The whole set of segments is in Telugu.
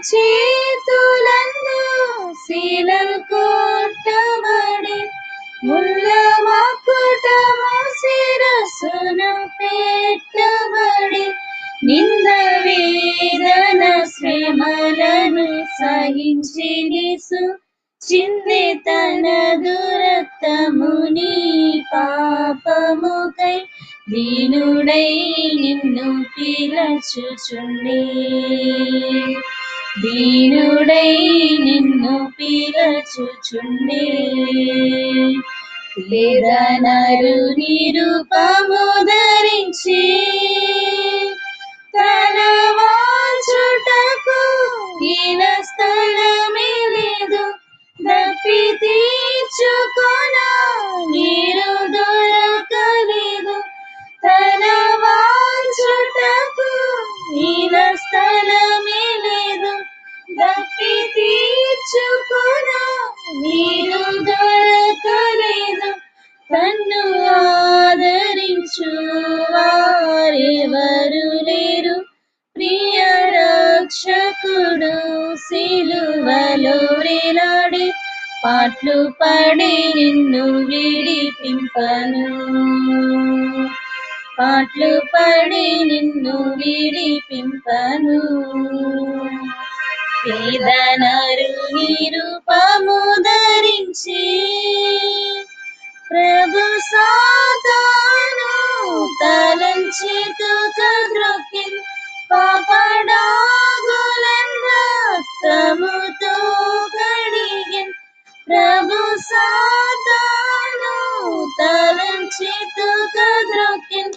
చేతులందు శీలలు కొట్టబడి ముళ్ళ మకుటము శిరస్సును పెట్టబడి నింద వేదన శ్రమలను సహించి యేసు చింది తనదు రక్తముని పాపముకై దీనుడై నిన్ను పిలచుచుండే దీనుడై నిన్ను పిలచుచుండే పేదనరు నిరుపము ధరించి తన వాచుటకు ఈన స్థలమే లేదు దప్పి తీర్చుకొన నీరు దొరకలేదు తన వాచుటకు ఈన స్థలమే లేదు దప్పి తీర్చుకొన నీరు దొరకలేదు తన్ను ఆదరించు వారెవరు లేరు ప్రియ రక్షకుడు సిలువలో వేలాడి పాట్లు పడి నిన్ను విడిపింపను పాట్లు పడి నిన్ను విడిపింపను పేదనరు నిరుపము ధరించి ప్రభు సాతాను తలంచి తుకద్రొక్కిన్ పాపడాగులన్ రక్తముతో కడిగిన్ ప్రభు సాతాను తలంచి తుకద్రొక్కిన్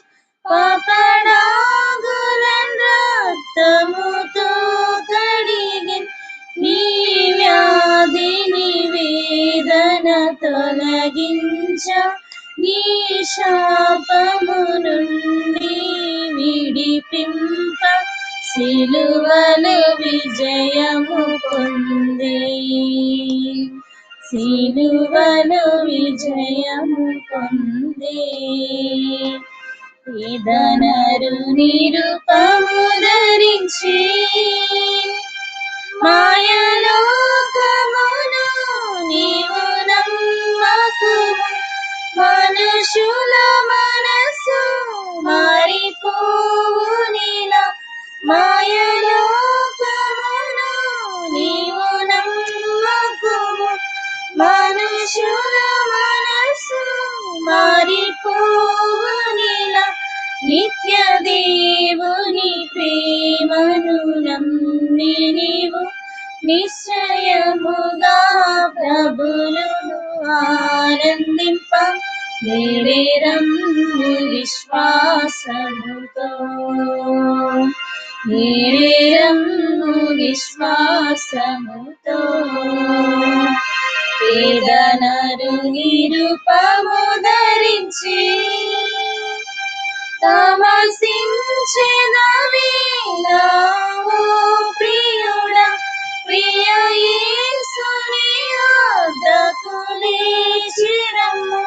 పాపడాగులన్ రక్తముతో కడిగిన్ నీ వ్యాధిని వేదన తొలగించ నీ శాపము నుండి విడిపింప సిలువలో విజయము పొందే సిలువలో విజయము పొందే వేదనరు నిరుపము ధరించి మాయలోకమును నీవు నమ్మకుము మనుషుల మనసు మారిపోవునిలా మాయలోకమును నీవు నమ్మకుము మనుషుల మనసు మారిపోవునిలా నిత్య దేవుని ప్రేమను నమ్మి నీవు నిశ్చయముగా ప్రభువును ఆనందింప నేడేరమ్ము విశ్వాసముతో నేడేరమ్ము విశ్వాసముతో పేదనరు నిరుపము ధరించి తమసించెదవేళ ఓ ప్రియుడా ప్రియ యేసుని యొద్దకు లేచిరమ్ము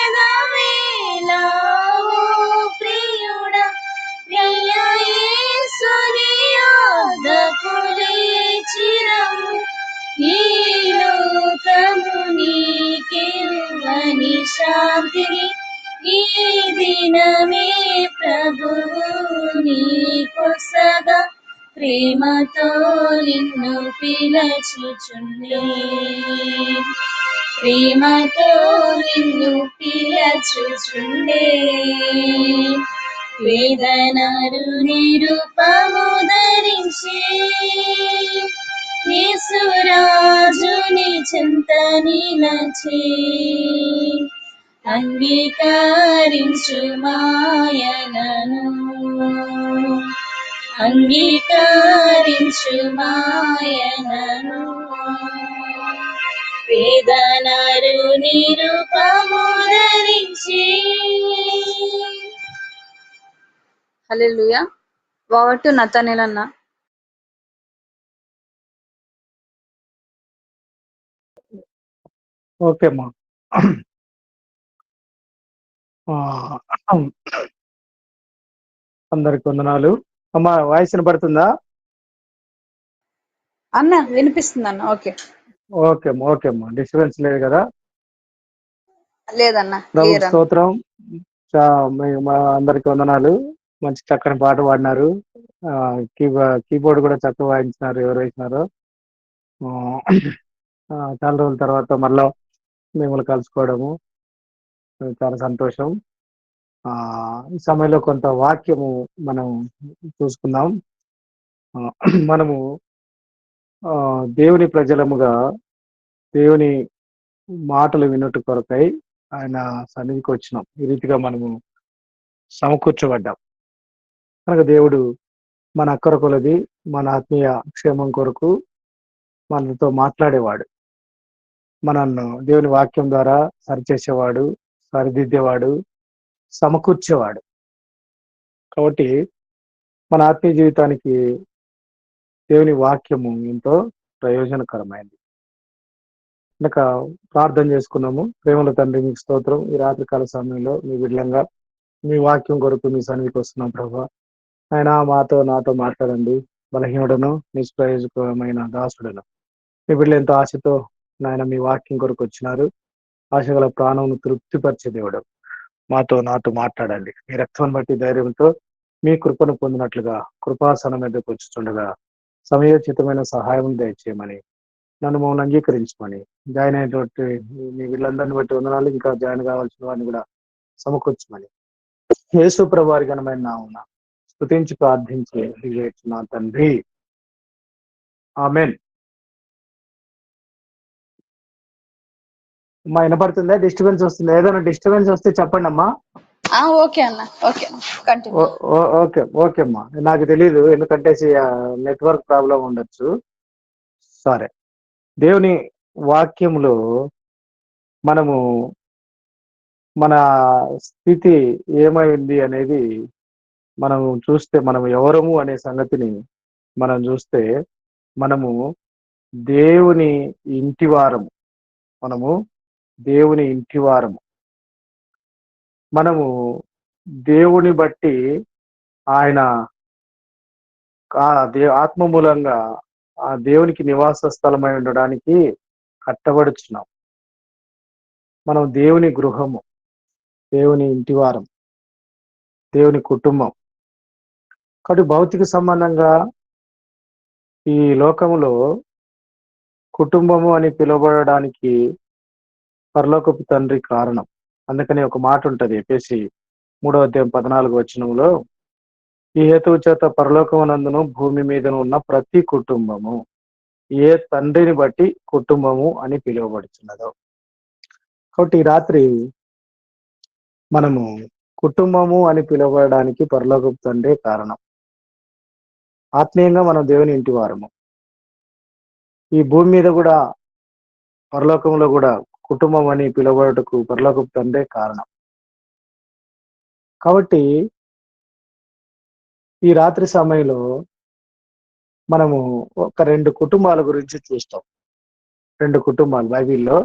తమసించెదవేళ ఓ ప్రియుడా ప్రియ యేసుని యొద్దకు లేచిరమ్ము ఈ లోకము నీకివ్వని శాంతిని ఈ దినమే ప్రభువు నీకొసగా ప్రేమతో నిన్ను పిలచుచుండే ప్రేమతో నిన్ను పిలచుచుండే వేదనరు నిరుపము ధరించి యేసురాజుని చెంత నిలచి అంగీకరించు మాయనను అంగీకరించు మాయనను వేదనరు నిరుపము ధరించి. హల్లెలూయా. ఓవర్ టు నతనేల్ అన్న. ఓకే అమ్మా. అందరికి వందనాలు. అమ్మా వాయిస్ వినపడుతుందా? అన్న వినిపిస్తుంది అన్న. ఓకే. ఓకే అమ్మా, డిస్టర్బెన్స్ లేదు కదా? లేదన్న, ప్రభుకి క్లియర్ అన్న. స్తోత్రం. మా అందరికి వందనాలు. మంచి చక్కని పాట పాడినారు. కీబోర్డ్ కూడా చక్కగా వాయించినారు ఎవరు వేసినారో. ఆ, చాలా రోజుల తర్వాత మళ్ళీ మిమ్మల్ని కలుసుకోవడము చాలా సంతోషం. ఈ సమయంలో కొంత వాక్యము మనం చూసుకుందాం. మనము దేవుని ప్రజలముగా దేవుని మాటలు వినుట కొరకై ఆయన సన్నిధికి వచ్చినాం. ఈ రీతిగా మనము సమకూర్చబడ్డాం కనుక దేవుడు మన అక్కర కొలది మన ఆత్మీయ క్షేమం కొరకు మనతో మాట్లాడేవాడు, మనల్ని దేవుని వాక్యం ద్వారా సరిచేసేవాడు, సరిదిద్దేవాడు, సమకూర్చేవాడు. కాబట్టి మన ఆత్మీయ జీవితానికి దేవుని వాక్యము ఎంతో ప్రయోజనకరమైనది. కనుక ప్రార్థన చేసుకున్నాము. ప్రేమల తండ్రి, మీకు స్తోత్రం. ఈ రాత్రికాల సమయంలో మీ బిడ్డలంగా మీ వాక్యం కొరకు మీ సన్నిధికి వస్తున్నాం ప్రభా. ఆయన నాతో మాట్లాడండి. బలహీనుడను నిష్ప్రయోజకమైన దాసుడను మీ బిడ్డలు ఎంతో ఆశతో నాయన మీ వాక్యం కొరకు వచ్చినారు. ఆశగల ప్రాణమును తృప్తిపరిచే దేవుడు నాతో మాట్లాడండి. మీ రక్తం బట్టి ధైర్యంతో మీ కృపను పొందినట్లుగా కృపాసనం మీదకి వచ్చుతుండగా సమయోచితమైన సహాయం దయచేయమని, నన్ను మమ్మల్ని అంగీకరించమని, జాయిన్ అయినటువంటి మీ వీళ్ళందరిని బట్టి వందనాలు. ఇంకా జాయిన్ కావాల్సిన వారిని కూడా సమకూర్చమని యేసు ప్రభు వారి ఘనమైన నామమున స్తుతించి ప్రార్థించి నా తండ్రి, ఆమేన్. అమ్మా వినపడుతుందా? డిస్టర్బెన్స్ వస్తుందా? ఏదైనా డిస్టర్బెన్స్ వస్తే చెప్పండి అమ్మా. ఓకే అన్న, ఓకే కంటిన్యూ. ఓకే అమ్మా, నాకు తెలీదు ఎందుకంటే నెట్వర్క్ ప్రాబ్లం ఉండొచ్చు. సరే, దేవుని వాక్యములో మనము మన స్థితి ఏమైంది అనేది మనం చూస్తే, మనం ఎవరము అనే సంగతిని మనం చూస్తే, మనము దేవుని ఇంటివారము. మనము దేవుని ఇంటివారము. మనము దేవుని బట్టి ఆయన ఆత్మ మూలంగా ఆ దేవునికి నివాస స్థలమై ఉండడానికి కట్టబడుచున్నాం. మనం దేవుని గృహము, దేవుని ఇంటివారం, దేవుని కుటుంబం. కాబట్టి భౌతిక సంబంధంగా ఈ లోకములో కుటుంబము అని పిలువబడడానికి పరలోకపు తండ్రి కారణం. అందుకని ఒక మాట ఉంటది, ఎఫెసీ 3:14 ఈ హేతువు చేత పరలోకమునందును భూమి మీదను ఉన్న ప్రతి కుటుంబము ఏ తండ్రిని బట్టి కుటుంబము అని పిలువబడుతున్నదో. కాబట్టి ఈ రాత్రి మనము కుటుంబము అని పిలువబడడానికి పరలోకపు తండ్రే కారణం. ఆత్మీయంగా మనం దేవుని ఇంటి వారము. ఈ భూమి మీద కూడా పరలోకంలో కూడా కుటుంబం అని పిలువబడటకు పరలోకపు తండ్రే కారణం. కాబట్టి ఈ రాత్రి సమయంలో మనము ఒక 2 కుటుంబాల గురించి చూస్తాం. 2 కుటుంబాలు, బైబిల్లో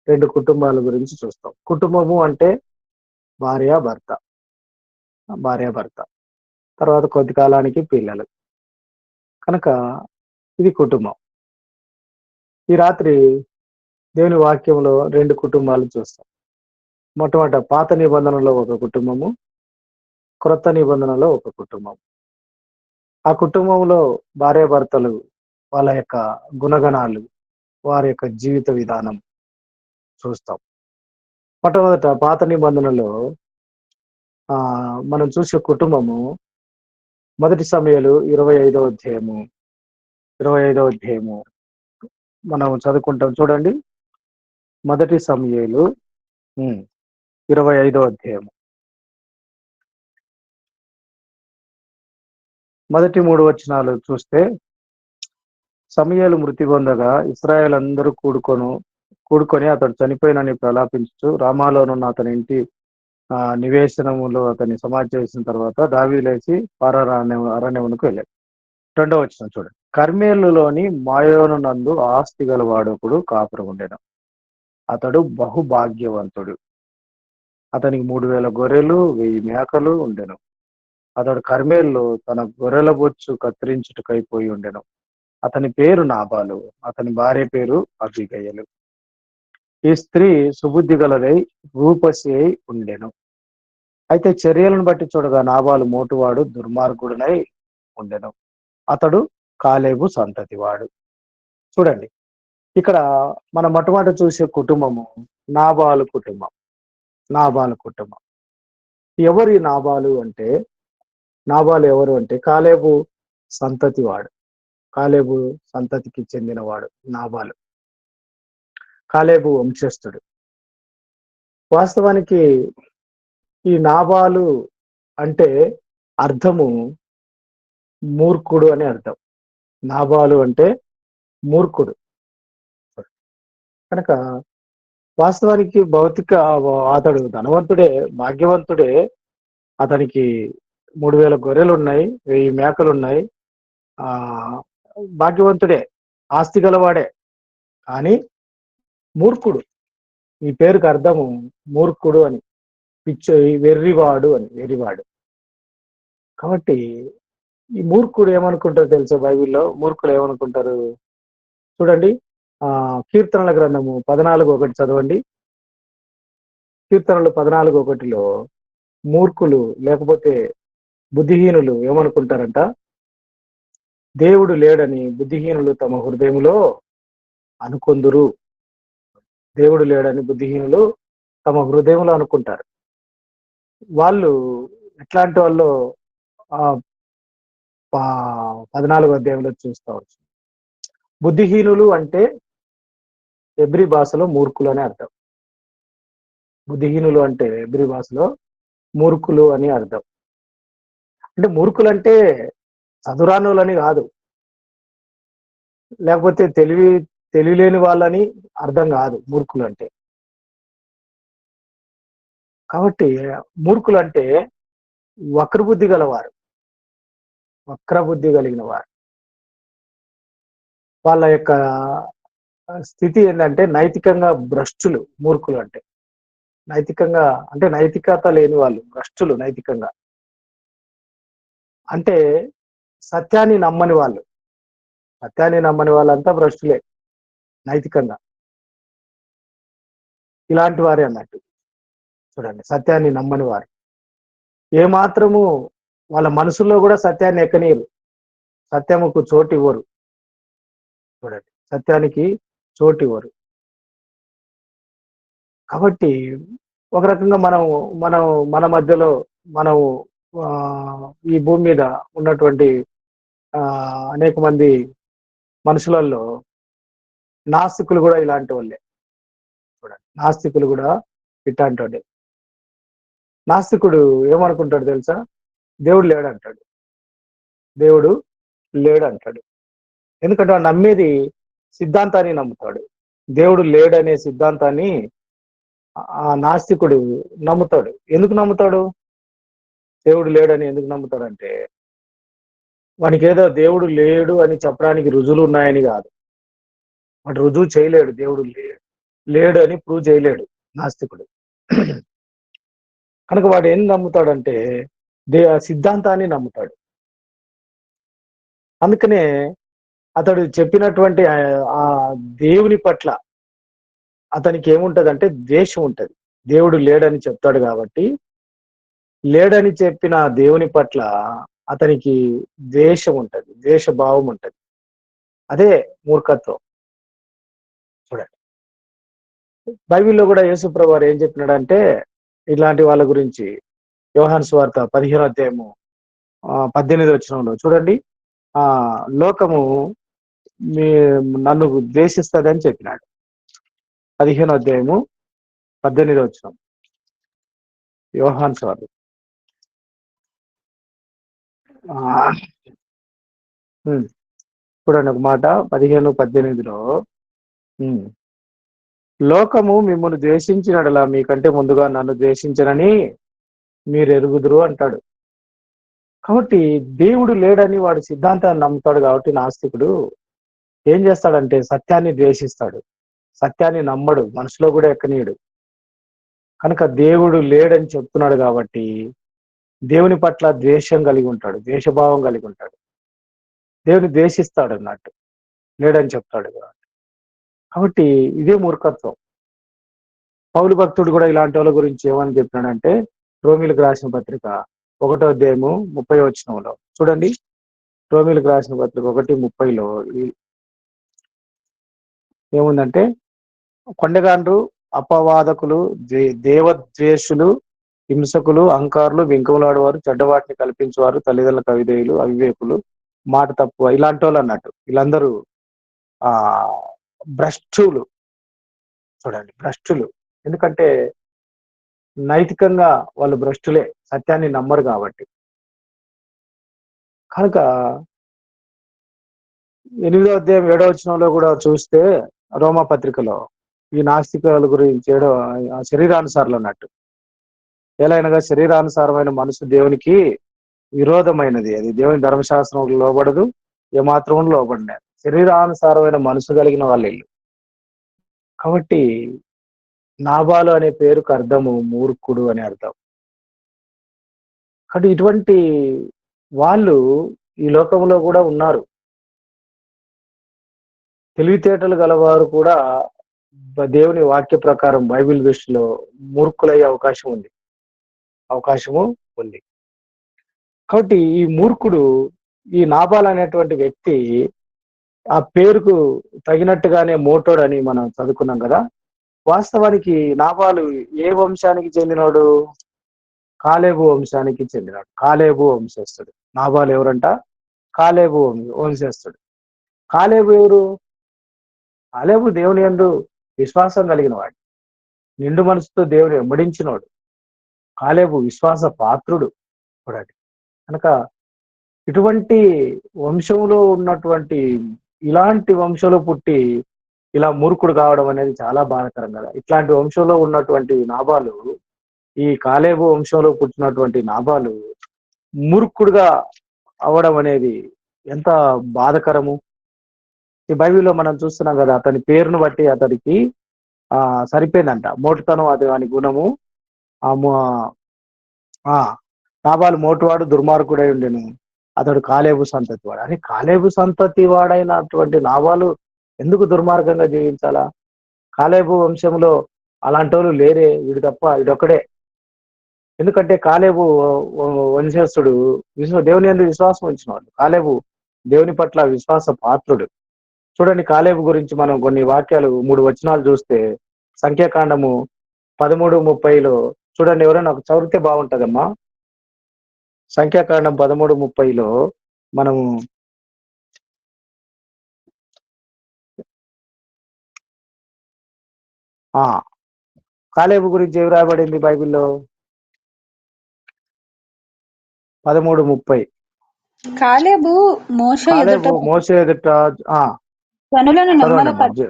2 కుటుంబాల గురించి చూస్తాం. కుటుంబము అంటే భార్యాభర్త, తర్వాత కొద్ది కాలానికి పిల్లలు. కనుక ఇది కుటుంబం. ఈ రాత్రి దేవుని వాక్యంలో 2 కుటుంబాలు చూస్తాం. మొట్టమొదట పాత నిబంధనలో ఒక కుటుంబము, క్రొత్త నిబంధనలో ఒక కుటుంబం. ఆ కుటుంబంలో భార్యాభర్తలు వాళ్ళ యొక్క గుణగణాలు, వారి యొక్క జీవిత విధానం చూస్తాం. మొట్టమొదట పాత నిబంధనలో మనం చూసే కుటుంబము మొదటి సమయాలు 25వ అధ్యాయము మనం చదువుకుంటాం. చూడండి, మొదటి సమయాలు 25వ అధ్యాయము మొదటి 3 వచనాలు చూస్తే, సమూయేలు మృతి పొందగా ఇశ్రాయేలు అందరూ కూడుకొని అతడు చనిపోయినని ప్రలాపించు రామాలోనున్న అతని ఇంటి నివేశనములో అతన్ని సమాధి చేసిన తర్వాత దావీదు లేచి అరణ్యమునకు వెళ్ళాడు. 2వ వచనం చూడండి. కర్మేలులోని మాయోను నందు ఆస్తి గలవాడొకడు కాపురం ఉండెను. అతడు బహుభాగ్యవంతుడు. అతనికి 3000 గొర్రెలు 1000 మేకలు ఉండెను. అతడు కర్మేల్లో తన గొర్రెల బొచ్చు కత్తిరించుటకైపోయి ఉండెను. అతని పేరు నాబాలు, అతని భార్య పేరు అబీగయలు. ఈ స్త్రీ సుబుద్ధి గలదై రూపసి అయి ఉండెను. అయితే చర్యలను బట్టి చూడగా నాబాలు మోటువాడు దుర్మార్గుడునై ఉండెను. అతడు కాలేబు సంతతివాడు. చూడండి, ఇక్కడ మన మొట్టమొదటి చూసే కుటుంబము నాబాలు కుటుంబం. నాబాలు కుటుంబం ఎవరు? ఈ నాబాలు అంటే, నాబాలు ఎవరు అంటే కాలేబు సంతతివాడు. కాలేబు సంతతికి చెందినవాడు నాబాలు, కాలేబు వంశస్థుడు. వాస్తవానికి ఈ నాబాలు అంటే అర్థము మూర్ఖుడు అని అర్థం. నాబాలు అంటే మూర్ఖుడు. కనుక వాస్తవానికి భౌతిక అతడు ధనవంతుడే, భాగ్యవంతుడే. అతనికి 3000 గొర్రెలు ఉన్నాయి, 1000 మేకలు ఉన్నాయి. ఆ భాగ్యవంతుడే, ఆస్తి గలవాడే. కానీ మూర్ఖుడు. ఈ పేరుకి అర్థము మూర్ఖుడు అని, పిచ్చో వెర్రివాడు అని, వెర్రివాడు. కాబట్టి ఈ మూర్ఖుడు ఏమనుకుంటారు తెలుసా? బైబిల్లో మూర్ఖులు ఏమనుకుంటారు చూడండి. కీర్తనల గ్రంథము 14:1 చదవండి. కీర్తనలు 14:1లో మూర్ఖులు లేకపోతే బుద్ధిహీనులు ఏమనుకుంటారంట? దేవుడు లేడని బుద్ధిహీనులు తమ హృదయంలో అనుకొందురు. దేవుడు లేడని బుద్ధిహీనులు తమ హృదయంలో అనుకుంటారు. వాళ్ళు ఎట్లాంటి వాళ్ళు 14వ అధ్యాయంలో చూస్తావచ్చు. బుద్ధిహీనులు అంటే ఎబ్రి భాషలో మూర్ఖులు అని అర్థం. బుద్ధిహీనులు అంటే ఎబ్రి భాషలో మూర్ఖులు అని అర్థం. అంటే మూర్ఖులు అంటే చదురానులని కాదు, లేకపోతే తెలివిలేని వాళ్ళని అర్థం కాదు మూర్ఖులు అంటే. కాబట్టి మూర్ఖులు అంటే వక్రబుద్ధి గలవారు, వక్రబుద్ధి కలిగిన వారు. వాళ్ళ యొక్క స్థితి ఏంటంటే నైతికంగా భ్రష్టులు. మూర్ఖులు అంటే నైతికంగా, అంటే నైతికత లేని వాళ్ళు, భ్రష్టులు నైతికంగా. అంటే సత్యాన్ని నమ్మని వాళ్ళు. సత్యాన్ని నమ్మని వాళ్ళంతా భ్రష్టులే నైతికంగా. ఇలాంటి వారే అన్నట్టు. చూడండి, సత్యాన్ని నమ్మని వారు ఏమాత్రము వాళ్ళ మనసులో కూడా సత్యాన్ని ఎక్కనీయరు, సత్యముకు చోటు ఇవ్వరు. చూడండి, సత్యానికి చోటు ఇవ్వరు. కాబట్టి ఒక రకంగా మన మధ్యలో మనం ఈ భూమి మీద ఉన్నటువంటి అనేక మంది మనుషులలో నాస్తికులు కూడా ఇలాంటి వాళ్ళే. చూడండి, నాస్తికులు కూడా ఇట్లాంటి వాళ్ళే. నాస్తికుడు ఏమనుకుంటాడు తెలుసా? దేవుడు లేడంటాడు, దేవుడు లేడంటాడు. ఎందుకంటే వాడు నమ్మేది సిద్ధాంతాన్ని నమ్ముతాడు. దేవుడు లేడనే సిద్ధాంతాన్ని ఆ నాస్తికుడు నమ్ముతాడు. ఎందుకు నమ్ముతాడు? దేవుడు లేడని ఎందుకు నమ్ముతాడంటే వానికి ఏదో దేవుడు లేడు అని చెప్పడానికి రుజువులు ఉన్నాయని కాదు. వాడు రుజువు చేయలేడు, దేవుడు లేడు అని ప్రూవ్ చేయలేడు నాస్తికుడు. కనుక వాడు ఏం నమ్ముతాడంటే సిద్ధాంతాన్ని నమ్ముతాడు. అందుకనే అతడు చెప్పినటువంటి ఆ దేవుని పట్ల అతనికి ఏముంటదంటే ద్వేషం ఉంటది. దేవుడు లేడని చెప్తాడు కాబట్టి లేడని చెప్పిన దేవుని పట్ల అతనికి ద్వేషం ఉంటది, ద్వేషభావం ఉంటది. అదే మూర్ఖత్వం. చూడండి, బైబిల్లో కూడా యేసుప్రభువు వారు ఏం చెప్పినాడంటే ఇలాంటి వాళ్ళ గురించి యోహాను సువార్త 15వ అధ్యాయము 18వ వచనంలో చూడండి, లోకము నన్ను ద్వేషిస్తుందని చెప్పినాడు. 15వ అధ్యాయము 18వ వచనం యోహాను సువార్త. చూడండి ఒక మాట 15-18లో, లోకము మిమ్మల్ని ద్వేషించినడలా మీకంటే ముందుగా నన్ను ద్వేషించనని మీరు ఎరుగుదురు అంటాడు. కాబట్టి దేవుడు లేడని వాడు సిద్ధాంతాన్ని నమ్ముతాడు. కాబట్టి నాస్తికుడు ఏం చేస్తాడంటే సత్యాన్ని ద్వేషిస్తాడు, సత్యాన్ని నమ్మడు, మనసులో కూడా ఎక్కనీయడు. కనుక దేవుడు లేడని చెప్తున్నాడు కాబట్టి దేవుని పట్ల ద్వేషం కలిగి ఉంటాడు, ద్వేషభావం కలిగి ఉంటాడు, దేవుని ద్వేషిస్తాడు అన్నట్టు. లేడని చెప్తాడు కదా. కాబట్టి ఇదే మూర్ఖత్వం. పౌలు భక్తుడు కూడా ఇలాంటి వాళ్ళ గురించి ఏమని చెప్పినాడంటే, రోమిలకు రాసిన పత్రిక 1వ అధ్యాయము 30వ వచనంలో చూడండి. రోమిలకు రాసిన పత్రిక 1:30లో ఏముందంటే, కొండగాండ్రు, అపవాదకులు, దేవద్వేషులు, హింసకులు, అహంకారులు, వెంకములాడేవారు, చెడ్డవాటిని కల్పించేవారు, తల్లిదండ్రులకు అవిధేయులు, అవివేకులు, మాట తక్కువ, ఇలాంటి వాళ్ళు అన్నట్టు. వీళ్ళందరూ ఆ భ్రష్టులు. చూడండి, భ్రష్టులు. ఎందుకంటే నైతికంగా వాళ్ళు భ్రష్టులే, సత్యాన్ని నమ్మరు కాబట్టి. కనుక 8వ అధ్యాయం 7వ వచనంలో కూడా చూస్తే, రోమా పత్రికలో ఈ నాస్తికుల గురించి శరీరానుసారులు అన్నట్టు. ఎలాగనగా శరీరానుసారమైన మనసు దేవునికి విరోధమైనది, అది దేవుని ధర్మశాస్త్రం లోబడదు, ఏమాత్రం లోబడిన శరీరానుసారమైన మనసు కలిగిన వాళ్ళు. కాబట్టి నాబాలు అనే పేరుకు అర్థము మూర్ఖుడు అని అర్థం. కాబట్టి ఇటువంటి వాళ్ళు ఈ లోకంలో కూడా ఉన్నారు. తెలివితేటలు గలవారు కూడా దేవుని వాక్య ప్రకారం బైబిల్ దృష్టిలో మూర్ఖులయ్యే అవకాశము ఉంది. కాబట్టి ఈ మూర్ఖుడు, ఈ నాబాల్ అనేటువంటి వ్యక్తి ఆ పేరుకు తగినట్టుగానే మోటోడు అని మనం చదువుకున్నాం కదా. వాస్తవానికి నాబాలు ఏ వంశానికి చెందినోడు? కాలేబు వంశానికి చెందినాడు. కాలేబు వంశస్థుడు. నాబాలు ఎవరంట? కాలేబు వంశస్థుడు. కాలేబు ఎవరు? కాలేబు దేవుని యందు విశ్వాసం కలిగిన వాడు, నిండు మనసుతో దేవుని వెంబడించినోడు. కాలేబు విశ్వాస పాత్రుడు కూడా. కనుక ఇటువంటి వంశంలో ఉన్నటువంటి, ఇలాంటి వంశంలో పుట్టి ఇలా మూర్ఖుడు కావడం అనేది చాలా బాధాకరం కదా. ఇట్లాంటి వంశంలో ఉన్నటువంటి నాబాలు, ఈ కాలేబు వంశంలో పుట్టినటువంటి నాబాలు మూర్ఖుడుగా అవడం అనేది ఎంత బాధకరము. ఈ బైబిల్లో మనం చూస్తున్నాం కదా, అతని పేరును బట్టి అతనికి సరిపోయిందంట. మోటుతనం అది అని గుణము. నాబాలు మోటువాడు, దుర్మార్గుడై ఉండెను, అతడు కాలేబు సంతతి వాడు. అని కాలేబు సంతతి వాడైనటువంటి నాబాలు ఎందుకు దుర్మార్గంగా జీవించాలా? కాలేబు వంశంలో అలాంటి వాళ్ళు లేరే, వీడు తప్ప, వీడొక్కడే. ఎందుకంటే కాలేబు వంశస్థుడు దేవుని యందు విశ్వాసం ఉంచినవాడు. కాలేబు దేవుని పట్ల విశ్వాస పాత్రుడు. చూడండి, కాలేబు గురించి మనం కొన్ని వాక్యాలు, 3 వచనాలు చూస్తే, సంఖ్యాకాండము 13:30లో చూడండి. ఎవరైనా ఒక చదివితే బాగుంటదమ్మా. సంఖ్యాకాండం 13:30లో మనము కాలేబు గురించి ఏమి రాయబడింది బైబిల్లో? 13:30. కాలేబు మోషే ఎదుట జనులను చదవండి అమ్మా. నెమ్మలపరిచి,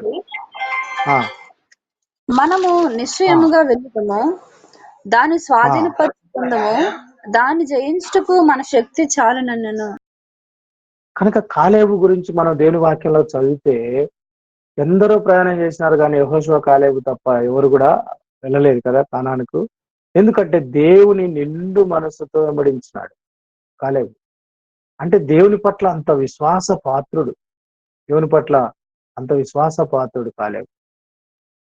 మనము నిశ్చయముగా వెళ్తాము, దాన్ని స్వాధీనపరుచుకుందాము, దాన్ని జయించుటకు మన శక్తి చాలునన్ను. కనుక కాలేబు గురించి మనం దేవుని వాక్యంలో చదివితే, ఎందరో ప్రయాణం చేసినారు కానీ యెహోషువ, కాలేబు తప్ప ఎవరు కూడా వెళ్ళలేదు కదా కానానుకు. ఎందుకంటే దేవుని నిండు మనసుతో వెంబడించినాడు కాలేబు. అంటే దేవుని పట్ల అంత విశ్వాస పాత్రుడు, దేవుని పట్ల అంత విశ్వాస పాత్రుడు కాలేబు.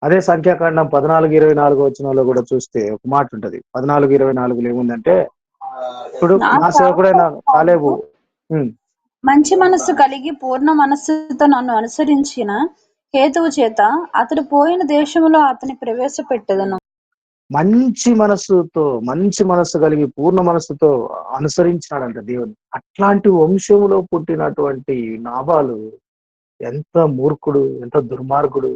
అదే సంఖ్యాకాండం 14:24 వచనంలో కూడా చూస్తే ఒక మాట ఉంటది. 14:24లో ఏముందంటే, ఇప్పుడు నా సేవకుడైన కాలేబు మంచి మనస్సు కలిగి పూర్ణ మనస్సుతో నన్ను అనుసరించిన హేతువు చేత అతడు పోయిన దేశంలో అతని ప్రవేశపెట్టెదను. మంచి మనస్సు కలిగి పూర్ణ మనస్సుతో అనుసరించినాడంట దేవుని. అట్లాంటి వంశంలో పుట్టినటువంటి నాబాలు ఎంత మూర్ఖుడు, ఎంత దుర్మార్గుడు.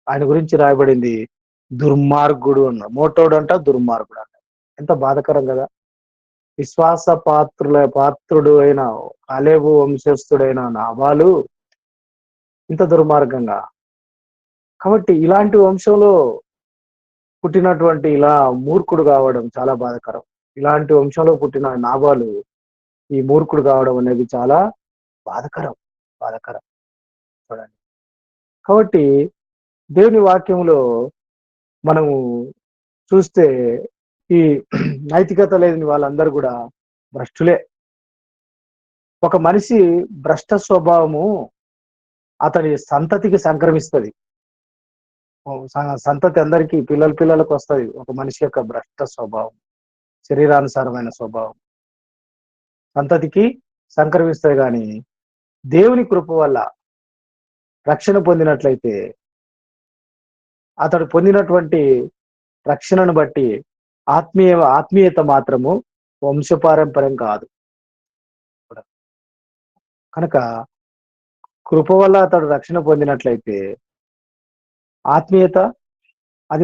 ఆయన గురించి రాయబడింది దుర్మార్గుడు అన్న. మోటోడు అంట, దుర్మార్గుడు అంట. ఎంత బాధకరం కదా. విశ్వాస పాత్రుడు అయిన కాలేబు వంశస్థుడైన నాబాలు ఇంత దుర్మార్గంగా. కాబట్టి ఇలాంటి వంశంలో పుట్టినటువంటి ఇలా మూర్ఖుడు కావడం చాలా బాధాకరం. ఇలాంటి వంశంలో పుట్టిన నాబాలు ఈ మూర్ఖుడు కావడం అనేది చాలా బాధకరం చూడండి. కాబట్టి దేవుని వాక్యంలో మనము చూస్తే, ఈ నైతికత లేని వాళ్ళందరూ కూడా భ్రష్టులే. ఒక మనిషి భ్రష్ట స్వభావము అతడి సంతతికి సంక్రమిస్తుంది. సంతతి అందరికీ పిల్లలకు వస్తుంది. ఒక మనిషి యొక్క భ్రష్ట స్వభావం, శరీరానుసారమైన స్వభావం సంతతికి సంక్రమిస్తుంది. కానీ దేవుని కృప వల్ల రక్షణ పొందినట్లయితే అతడు పొందినటువంటి రక్షణను బట్టి ఆత్మీయత మాత్రము వంశపారంపర్యం కాదు. కనుక కృప వల్ల అతడు రక్షణ పొందినట్లయితే ఆత్మీయత అది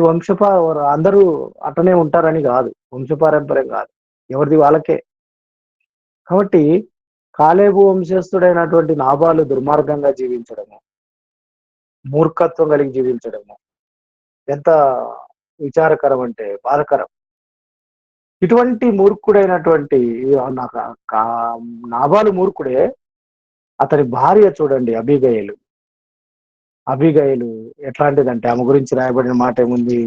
అందరూ అటనే ఉంటారని కాదు, వంశపారంపర్యం కాదు, ఎవరిది వాళ్ళకే. కాబట్టి కాలేబు వంశస్థుడైనటువంటి నాబాలు దుర్మార్గంగా జీవించడము, మూర్ఖత్వం కలిగి జీవించడము ఎంత విచారకరం అంటే బాధకరం. ఇటువంటి మూర్ఖుడైనటువంటి నాబాలు మూర్ఖుడే. అతని భార్య చూడండి, అబీగయలు ఎట్లాంటిదంటే ఆమె గురించి రాయబడిన మాట ఏముంది?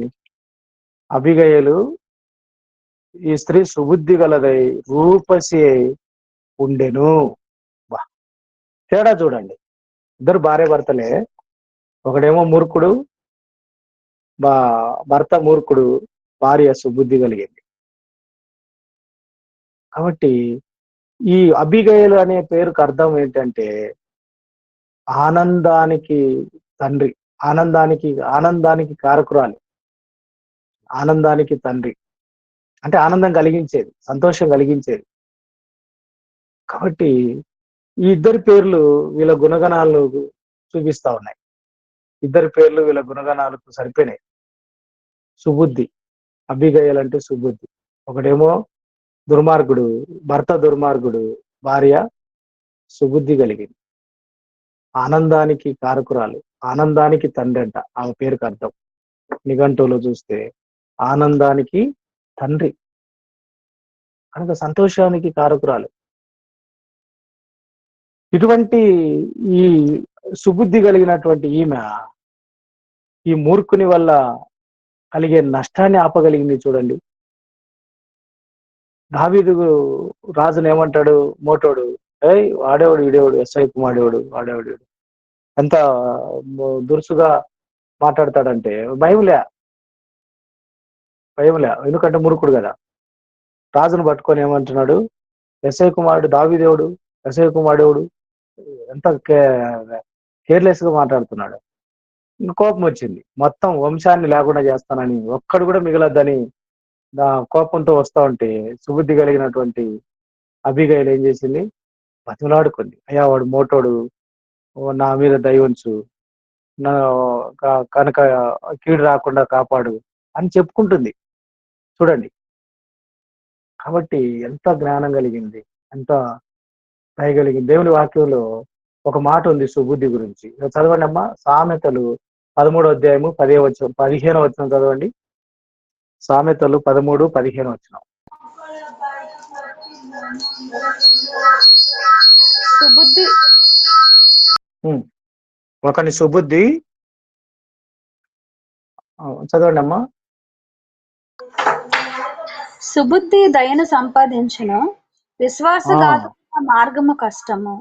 అబీగయలు ఈ స్త్రీ సుబుద్ధి గలదై రూపసి ఉండెను. తేడా చూడండి, ఇద్దరు భార్య భర్తలే. ఒకడేమో మూర్ఖుడు, భర్త మూర్ఖుడు, భార్య సుబుద్ధి కలిగింది. కాబట్టి ఈ అబీగయలు అనే పేరుకు అర్థం ఏంటంటే ఆనందానికి తండ్రి, ఆనందానికి కారకురాలు, ఆనందానికి తండ్రి అంటే ఆనందం కలిగించేది, సంతోషం కలిగించేది. కాబట్టి ఈ ఇద్దరి పేర్లు వీళ్ళ గుణగణాలు చూపిస్తా ఉన్నాయి. ఇద్దరి పేర్లు వీళ్ళ గుణగణాలకు సరిపోయినాయి. సుబుద్ధి, అబీగయలు అంటే సుబుద్ధి. ఒకడేమో దుర్మార్గుడు, భర్త దుర్మార్గుడు, భార్య సుబుద్ధి కలిగింది. ఆనందానికి కారకురాలు, ఆనందానికి తండ్రి అంట ఆమె పేరుకు అర్థం. నిఘంటువులో చూస్తే ఆనందానికి తండ్రి కనుక సంతోషానికి కారకురాలు. ఇటువంటి ఈ సుబుద్ధి కలిగినటువంటి ఈమె ఈ మూర్ఖుని వల్ల కలిగే నష్టాన్ని ఆపగలిగింది. చూడండి, దావీదు రాజును ఏమంటాడు? మోటోడు, వాడేవాడు, వీడేవాడు, ఎస్ఐ కుమారుడు వాడేవాడు, ఎంత దురుసుగా మాట్లాడతాడంటే భయంలే, ఎందుకంటే మురుకుడు కదా. రాజును పట్టుకొని ఏమంటున్నాడు? ఎస్ఐ కుమారుడు దావీదేవుడు, ఎస్ఐ కుమారుడు, ఎంత కేర్లెస్ గా మాట్లాడుతున్నాడు. కోపం వచ్చింది, మొత్తం వంశాన్ని లేకుండా చేస్తానని, ఒక్కడు కూడా మిగలద్దని కోపంతో వస్తా ఉంటే సుబుద్ధి కలిగినటువంటి అబీగయలు ఏం చేసింది? బతిమలాడుకుంది. అయ్యా వాడు మోటోడు, నా మీద దయ ఉంచు, కనుక కీడు రాకుండా కాపాడు అని చెప్పుకుంటుంది. చూడండి, కాబట్టి ఎంత జ్ఞానం కలిగింది, ఎంత దయ కలిగింది. దేవుని వాక్యంలో ఒక మాట ఉంది సుబుద్ధి గురించి. చదవండి అమ్మా, సామెతలు 13వ అధ్యాయము 15వ వచనం చదవండి. సామెతలు 13:15 వచనం. సుబుద్ధి ఒకని సుబుద్ధి, చదవండి అమ్మా. సుబుద్ధి దయను సంపాదించును, విశ్వాసఘాతక మార్గము కష్టము.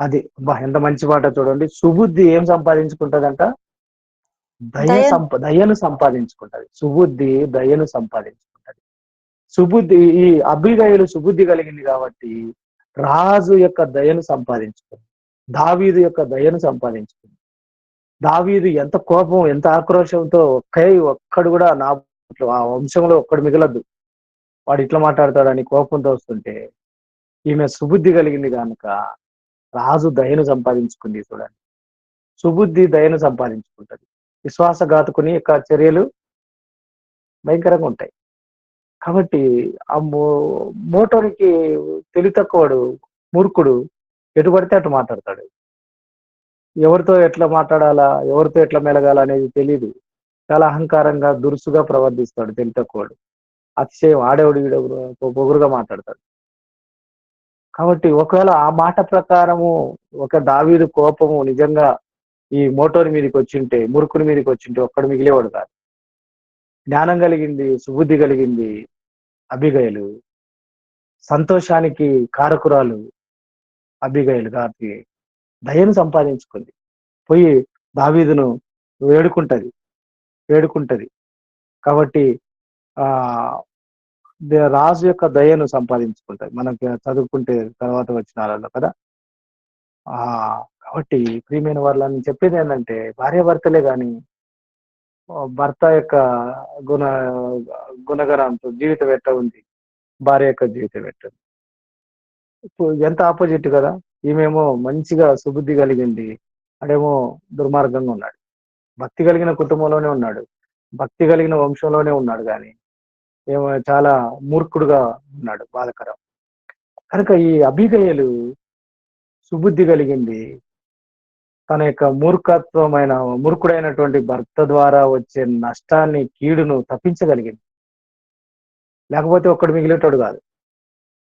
అది ఎంత మంచి మాట చూడండి. సుబుద్ధి ఏం సంపాదించుకుంటదంట? దయను సంపాదించుకుంటది. సుబుద్ధి దయను సంపాదించుకుంటది. సుబుద్ధి, ఈ అబీగయలు సుబుద్ధి కలిగింది కాబట్టి రాజు యొక్క దయను సంపాదించుకుంది, దావీదు యొక్క దయను సంపాదించుకుంది. దావీదు ఎంత కోపం, ఎంత ఆక్రోషంతో ఒక్కడు కూడా ఆ వంశంలో ఒక్కడు మిగలద్దు, వాడు ఇట్లా మాట్లాడతాడని కోపంతో వస్తుంటే ఈమె సుబుద్ధి కలిగింది కనుక రాజు దయను సంపాదించుకుంది. చూడండి, సుబుద్ధి దయను సంపాదించుకుంటది. విశ్వాసఘాతకుని యొక్క చర్యలు భయంకరంగా ఉంటాయి. కాబట్టి ఆ మోటోనికి తెలివి తక్కువడు, మూర్ఖుడు ఎటు పడితే అటు మాట్లాడతాడు. ఎవరితో ఎట్లా మాట్లాడాలా, ఎవరితో ఎట్లా మెలగాల అనేది తెలియదు. చాలా అహంకారంగా దురుసుగా ప్రవర్తిస్తాడు తెలివి తక్కువడు. అతిశయం, ఆడేవుడు వీడెవడు పొగురుగా మాట్లాడతాడు. కాబట్టి ఒకవేళ ఆ మాట ప్రకారము ఒక దావీదు కోపము నిజంగా ఈ మోటోని మీదకి వచ్చింటే, మూర్ఖుని మీదకి వచ్చింటే ఒక్కడు మిగిలేవాడు కాదు. జ్ఞానం కలిగింది, సుబుద్ధి కలిగింది అబీగయలు, సంతోషానికి కారకురాలు అబీగయలు కాబట్టి దయను సంపాదించుకుంది. పోయి దావీదును వేడుకుంటది. కాబట్టి ఆ రాజు యొక్క దయను సంపాదించుకుంటది. మనకి చదువుకుంటే తర్వాత వచ్చినారల్లో కదా. ఆ కాబట్టి ప్రియమైన వాళ్ళని చెప్పేది ఏంటంటే, భార్యాభర్తలే గాని భర్త యొక్క గుణ గుణగణంతో జీవితం ఎట్లా ఉంది, భార్య యొక్క జీవితం ఎట్లా ఉంది. ఇప్పుడు ఎంత ఆపోజిట్ కదా. ఈమెమో మంచిగా సుబుద్ధి కలిగింది, అడేమో దుర్మార్గంగా ఉన్నాడు. భక్తి కలిగిన కుటుంబంలోనే ఉన్నాడు, భక్తి కలిగిన వంశంలోనే ఉన్నాడు, కానీ ఏమో చాలా మూర్ఖుడుగా ఉన్నాడు. బాధకరం. కనుక ఈ అబీగయలు సుబుద్ధి కలిగింది, తన యొక్క మూర్ఖుడైనటువంటి భర్త ద్వారా వచ్చే నష్టాన్ని, కీడును తప్పించగలిగింది. లేకపోతే ఒక్కడు మిగిలేటోడు కాదు.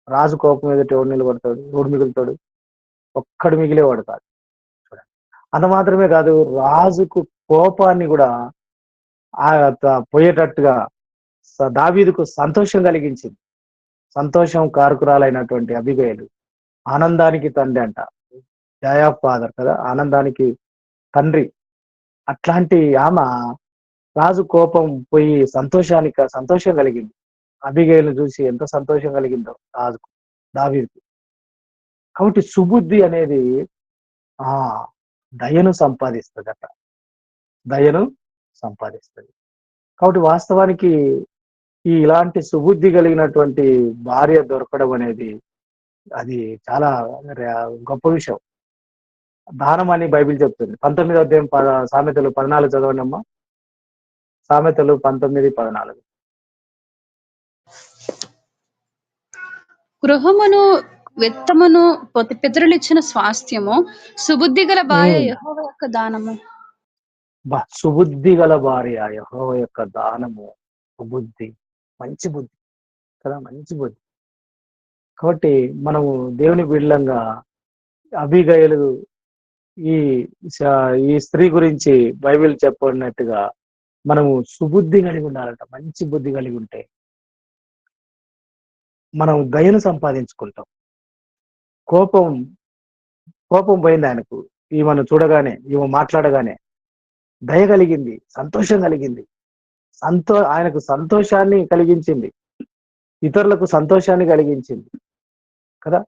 రాజు కోపం ఎదుట ఎవడు నిలబడతాడు, ఎవడు మిగులుతాడు? ఒక్కడు మిగిలేవాడు కాదు. చూడండి, అంత మాత్రమే కాదు, రాజుకు కోపాన్ని కూడా పోయేటట్టుగా దావీదుకు సంతోషం కలిగించింది. సంతోషం కారకురాలైనటువంటి అబీగయలు ఆనందానికి తండ్రి అంట, జాయ్ ఆఫ్ ఫాదర్ కదా, ఆనందానికి తండ్రి. అట్లాంటి ఆమె రాజు కోపం పోయి సంతోషం కలిగింది. అబీగయలు చూసి ఎంత సంతోషం కలిగిందో రాజుకు, దావీదుకు. కాబట్టి సుబుద్ధి అనేది దయను సంపాదిస్తుంది అట, దయను సంపాదిస్తుంది. కాబట్టి వాస్తవానికి ఇలాంటి సుబుద్ధి కలిగినటువంటి భార్య దొరకడం అనేది అది చాలా గొప్ప విషయం. దానం అని బైబిల్ చెప్తుంది. 19వ అధ్యాయం సామెతలు 14 చదవండి అమ్మా. సామెతలు 19:14. గృహమును విత్తమును పితరులిచ్చిన స్వాస్థ్యము, సుబుద్ధి గల భార్య యెహోవా యొక్క దానము. సుబుద్ధి గల భార్య యెహోవా యొక్క దానము. సుబుద్ధి, మంచి బుద్ధి కదా, మంచి బుద్ధి. కాబట్టి మనము దేవుని బిడ్డలంగా అబీగయలు ఈ స్త్రీ గురించి బైబిల్ చెప్పినట్టుగా మనము సుబుద్ధి కలిగి ఉండాలంట. మంచి బుద్ధి కలిగి ఉంటే మనం దయను సంపాదించుకుంటాం. కోపం పోయింది ఆయనకు, ఈమెను చూడగానే, ఈమె మాట్లాడగానే దయ కలిగింది, సంతోషం కలిగింది. ఆయనకు సంతోషాన్ని కలిగించింది, ఇతరులకు సంతోషాన్ని కలిగించింది కదా.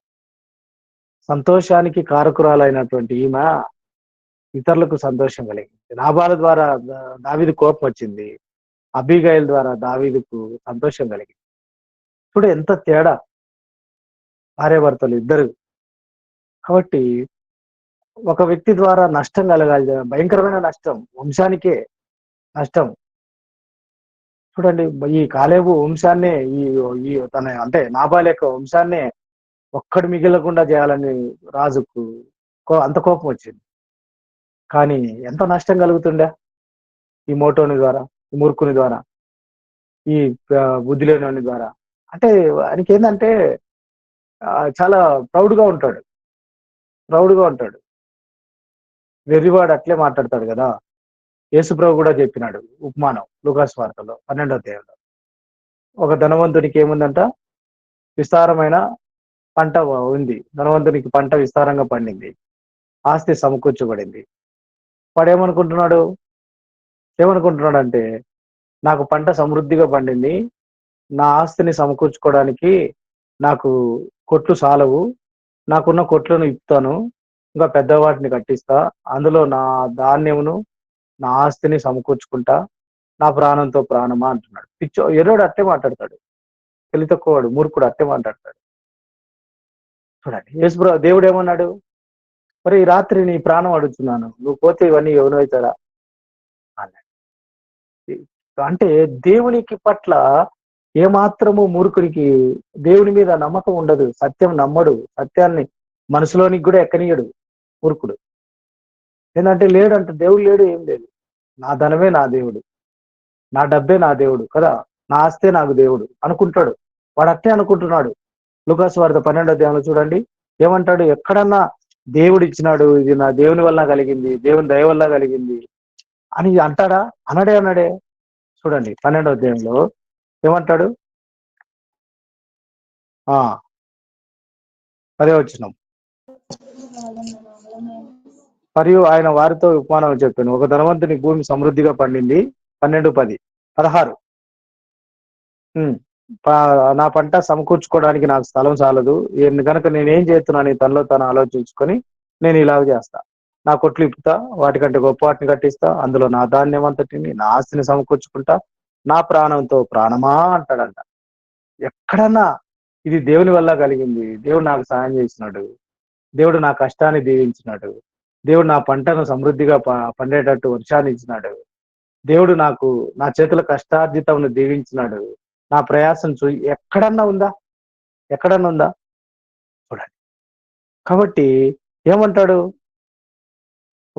సంతోషానికి కారకురాలైనటువంటి ఈమె ఇతరులకు సంతోషం కలిగింది. నాబాల ద్వారా దావీదు కోపం వచ్చింది, అబీగయల్ ద్వారా దావీదుకు సంతోషం కలిగింది. చూడు ఎంత తేడా భార్యాభర్తలు ఇద్దరు. కాబట్టి ఒక వ్యక్తి ద్వారా నష్టం కలగాలి, భయంకరమైన నష్టం, వంశానికే నష్టం. చూడండి, ఈ కాలేబు వంశాన్నే తన అంటే నాబాల్ యొక్క వంశాన్నే ఒక్కడు మిగిలకుండా చేయాలని రాజుకు అంత కోపం వచ్చింది. కానీ ఎంత నష్టం కలుగుతుండే ఈ మోటోని ద్వారా, ఈ మూర్ఖుని ద్వారా, ఈ బుద్ధి లేని ద్వారా. అంటే ఆయనకి ఏంటంటే చాలా ప్రౌడ్గా ఉంటాడు. వెర్రివాడు అట్లే మాట్లాడతాడు కదా. యేసుప్రభు కూడా చెప్పినాడు ఉపమానం లూకాసు వార్తలో 12వ అధ్యాయంలో. ఒక ధనవంతునికి ఏముందంట, విస్తారమైన పంట ఉంది. ధనవంతునికి పంట విస్తారంగా పండింది, ఆస్తి సమకూర్చబడింది. వాడు ఏమనుకుంటున్నాడు అంటే, నాకు పంట సమృద్ధిగా పండింది, నా ఆస్తిని సమకూర్చుకోవడానికి నాకు కొట్లు సాలవు, నాకున్న కొట్లను ఇప్పుతాను, ఇంకా పెద్దవాటిని కట్టిస్తా, అందులో నా ధాన్యమును నా ఆస్తిని సమకూర్చుకుంటా, నా ప్రాణంతో ప్రాణమా అంటున్నాడు. ఎర్రోడు అట్టే మాట్లాడతాడు, తెలివి తక్కువవాడు, మూర్ఖుడు అట్టే మాట్లాడతాడు. చూడండి, యేసుప్రభు దేవుడు ఏమన్నాడు, మరి ఈ రాత్రి నీ ప్రాణం అడుగుతున్నాను, నువ్వు పోతే ఇవన్నీ ఎవరు అవుతారా అన్నాడు. అంటే దేవునికి పట్ల ఏమాత్రము మూర్ఖునికి దేవుని మీద నమ్మకం ఉండదు, సత్యం నమ్మడు, సత్యాన్ని మనసులోనికి కూడా ఎక్కనీయడు మూర్ఖుడు. ఏంటంటే లేడంట, దేవుడు లేడు, ఏం లేదు, నా ధనమే నా దేవుడు, నా డబ్బే నా దేవుడు కదా, నా ఆస్తే నాకు దేవుడు అనుకుంటాడు. వాడు అట్టే అనుకుంటున్నాడు. లూకాసు వార్త 12వ అధ్యాయంలో చూడండి ఏమంటాడు, ఎక్కడన్నా దేవుడు ఇచ్చినాడు, ఇది నా దేవుని వల్ల కలిగింది, దేవుని దయ వల్ల కలిగింది అని అంటాడా? అనడే. చూడండి 12వ అధ్యాయంలో ఏమంటాడు, 10వ వచనం, మరియు ఆయన వారితో ఉపమానం చెప్పాను. ఒక ధనవంతుని భూమి సమృద్ధిగా పండింది. 12:10 16 నా పంట సమకూర్చుకోవడానికి నాకు స్థలం చాలదు. కనుక నేనేం చేస్తున్నాను తనలో తను ఆలోచించుకొని నేను ఇలాగ చేస్తా. నా కొట్లు ఇప్పుతా, వాటికంటే గొప్ప వాటిని కట్టిస్తా, అందులో నా ధాన్యం అంతటిని, నా ఆస్తిని సమకూర్చుకుంటా, నా ప్రాణంతో ప్రాణమా అంటాడంట. ఎక్కడన్నా ఇది దేవుని వల్ల కలిగింది, దేవుడు నాకు సహాయం చేసినాడు, దేవుడు నా కష్టాన్ని దీవించినాడు, దేవుడు నా పంటను సమృద్ధిగా పండేటట్టు వర్షాన్ని ఇచ్చినాడు, దేవుడు నాకు నా చేతుల కష్టార్జితమును దీవించినాడు, నా ప్రయాసం ఎక్కడన్నా ఉందా? ఎక్కడన్నా ఉందా? చూడండి. కాబట్టి ఏమంటాడు?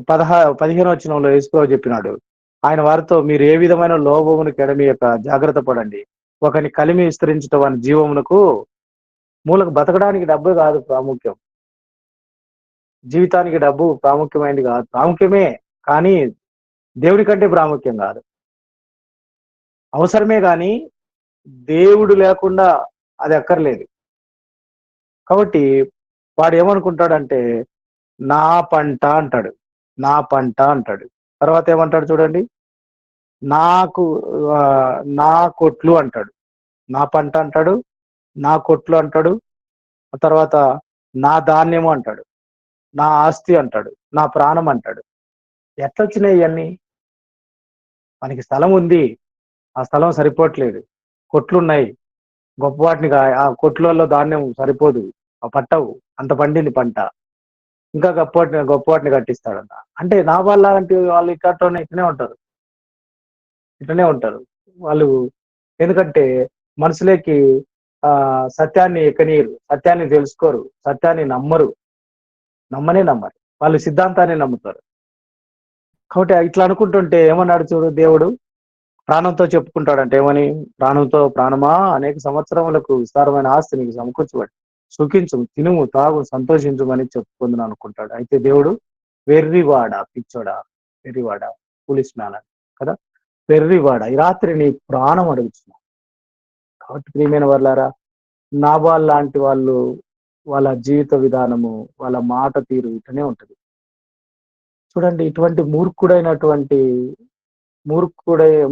15వ వచనంలో యేసుప్రభువు చెప్పినాడు, ఆయన వారితో మీరు ఏ విధమైన లోభమును కెడమీయక జాగ్రత్త పడండి. ఒకని కలిమి విస్తరించటం వాని జీవమునకు మూలకు బతకడానికి డబ్బు కాదు ప్రాముఖ్యం. జీవితానికి డబ్బు ప్రాముఖ్యమైనది కాదు. ప్రాముఖ్యమే, కానీ దేవుడి కంటే ప్రాముఖ్యం కాదు. అవసరమే కానీ దేవుడు లేకుండా అది అక్కర్లేదు. కాబట్టి వాడు ఏమనుకుంటాడంటే నా పంట అంటాడు, నా పంట అంటాడు. తర్వాత ఏమంటాడు చూడండి, నాకు నా కొట్లు అంటాడు, నా పంట అంటాడు, నా కొట్లు అంటాడు, తర్వాత నా ధాన్యము అంటాడు, నా ఆస్తి అంటాడు, నా ప్రాణం అంటాడు. ఎట్లొచ్చినాయి ఇవన్నీ? మనకి స్థలం ఉంది, ఆ స్థలం సరిపోవట్లేదు, కొట్లున్నాయి, గొప్ప వాటిని ఆ కొట్లలో ధాన్యం సరిపోదు, ఆ పట్టవు, అంత పండింది పంట, ఇంకా గొప్ప వాటిని కట్టిస్తాడంట. అంటే నా లాంటి వాళ్ళు ఇట్లనే ఉంటారు, ఇట్లనే ఉంటారు వాళ్ళు. ఎందుకంటే మనుషులకి సత్యాన్ని ఎక్కనీయరు, సత్యాన్ని తెలుసుకోరు, సత్యాన్ని నమ్మరు, నమ్మరు, వాళ్ళు సిద్ధాంతాన్ని నమ్ముతారు. కాబట్టి ఇట్లా అనుకుంటుంటే ఏమన్నాడు చూడు దేవుడు, ప్రాణంతో చెప్పుకుంటాడంటే ఏమని, ప్రాణంతో ప్రాణమా అనేక సంవత్సరములకు విస్తారమైన ఆస్తి నీకు సమకూర్చబడి సుఖించు, తినుము, తాగు, సంతోషించుమని చెప్పుకుందని అనుకుంటాడు. అయితే దేవుడు వెర్రివాడ, పిచ్చోడా, వెర్రివాడ, పులిస్ మ్యాన్ కదా, వెర్రివాడ, ఈ రాత్రి నీ ప్రాణం అడుగుతున్నా. కాబట్టి ప్రియమైన వాళ్ళారా, నాబాల్ లాంటి వాళ్ళు, వాళ్ళ జీవిత విధానము, వాళ్ళ మాట తీరు ఇట్లనే ఉంటది. చూడండి, ఇటువంటి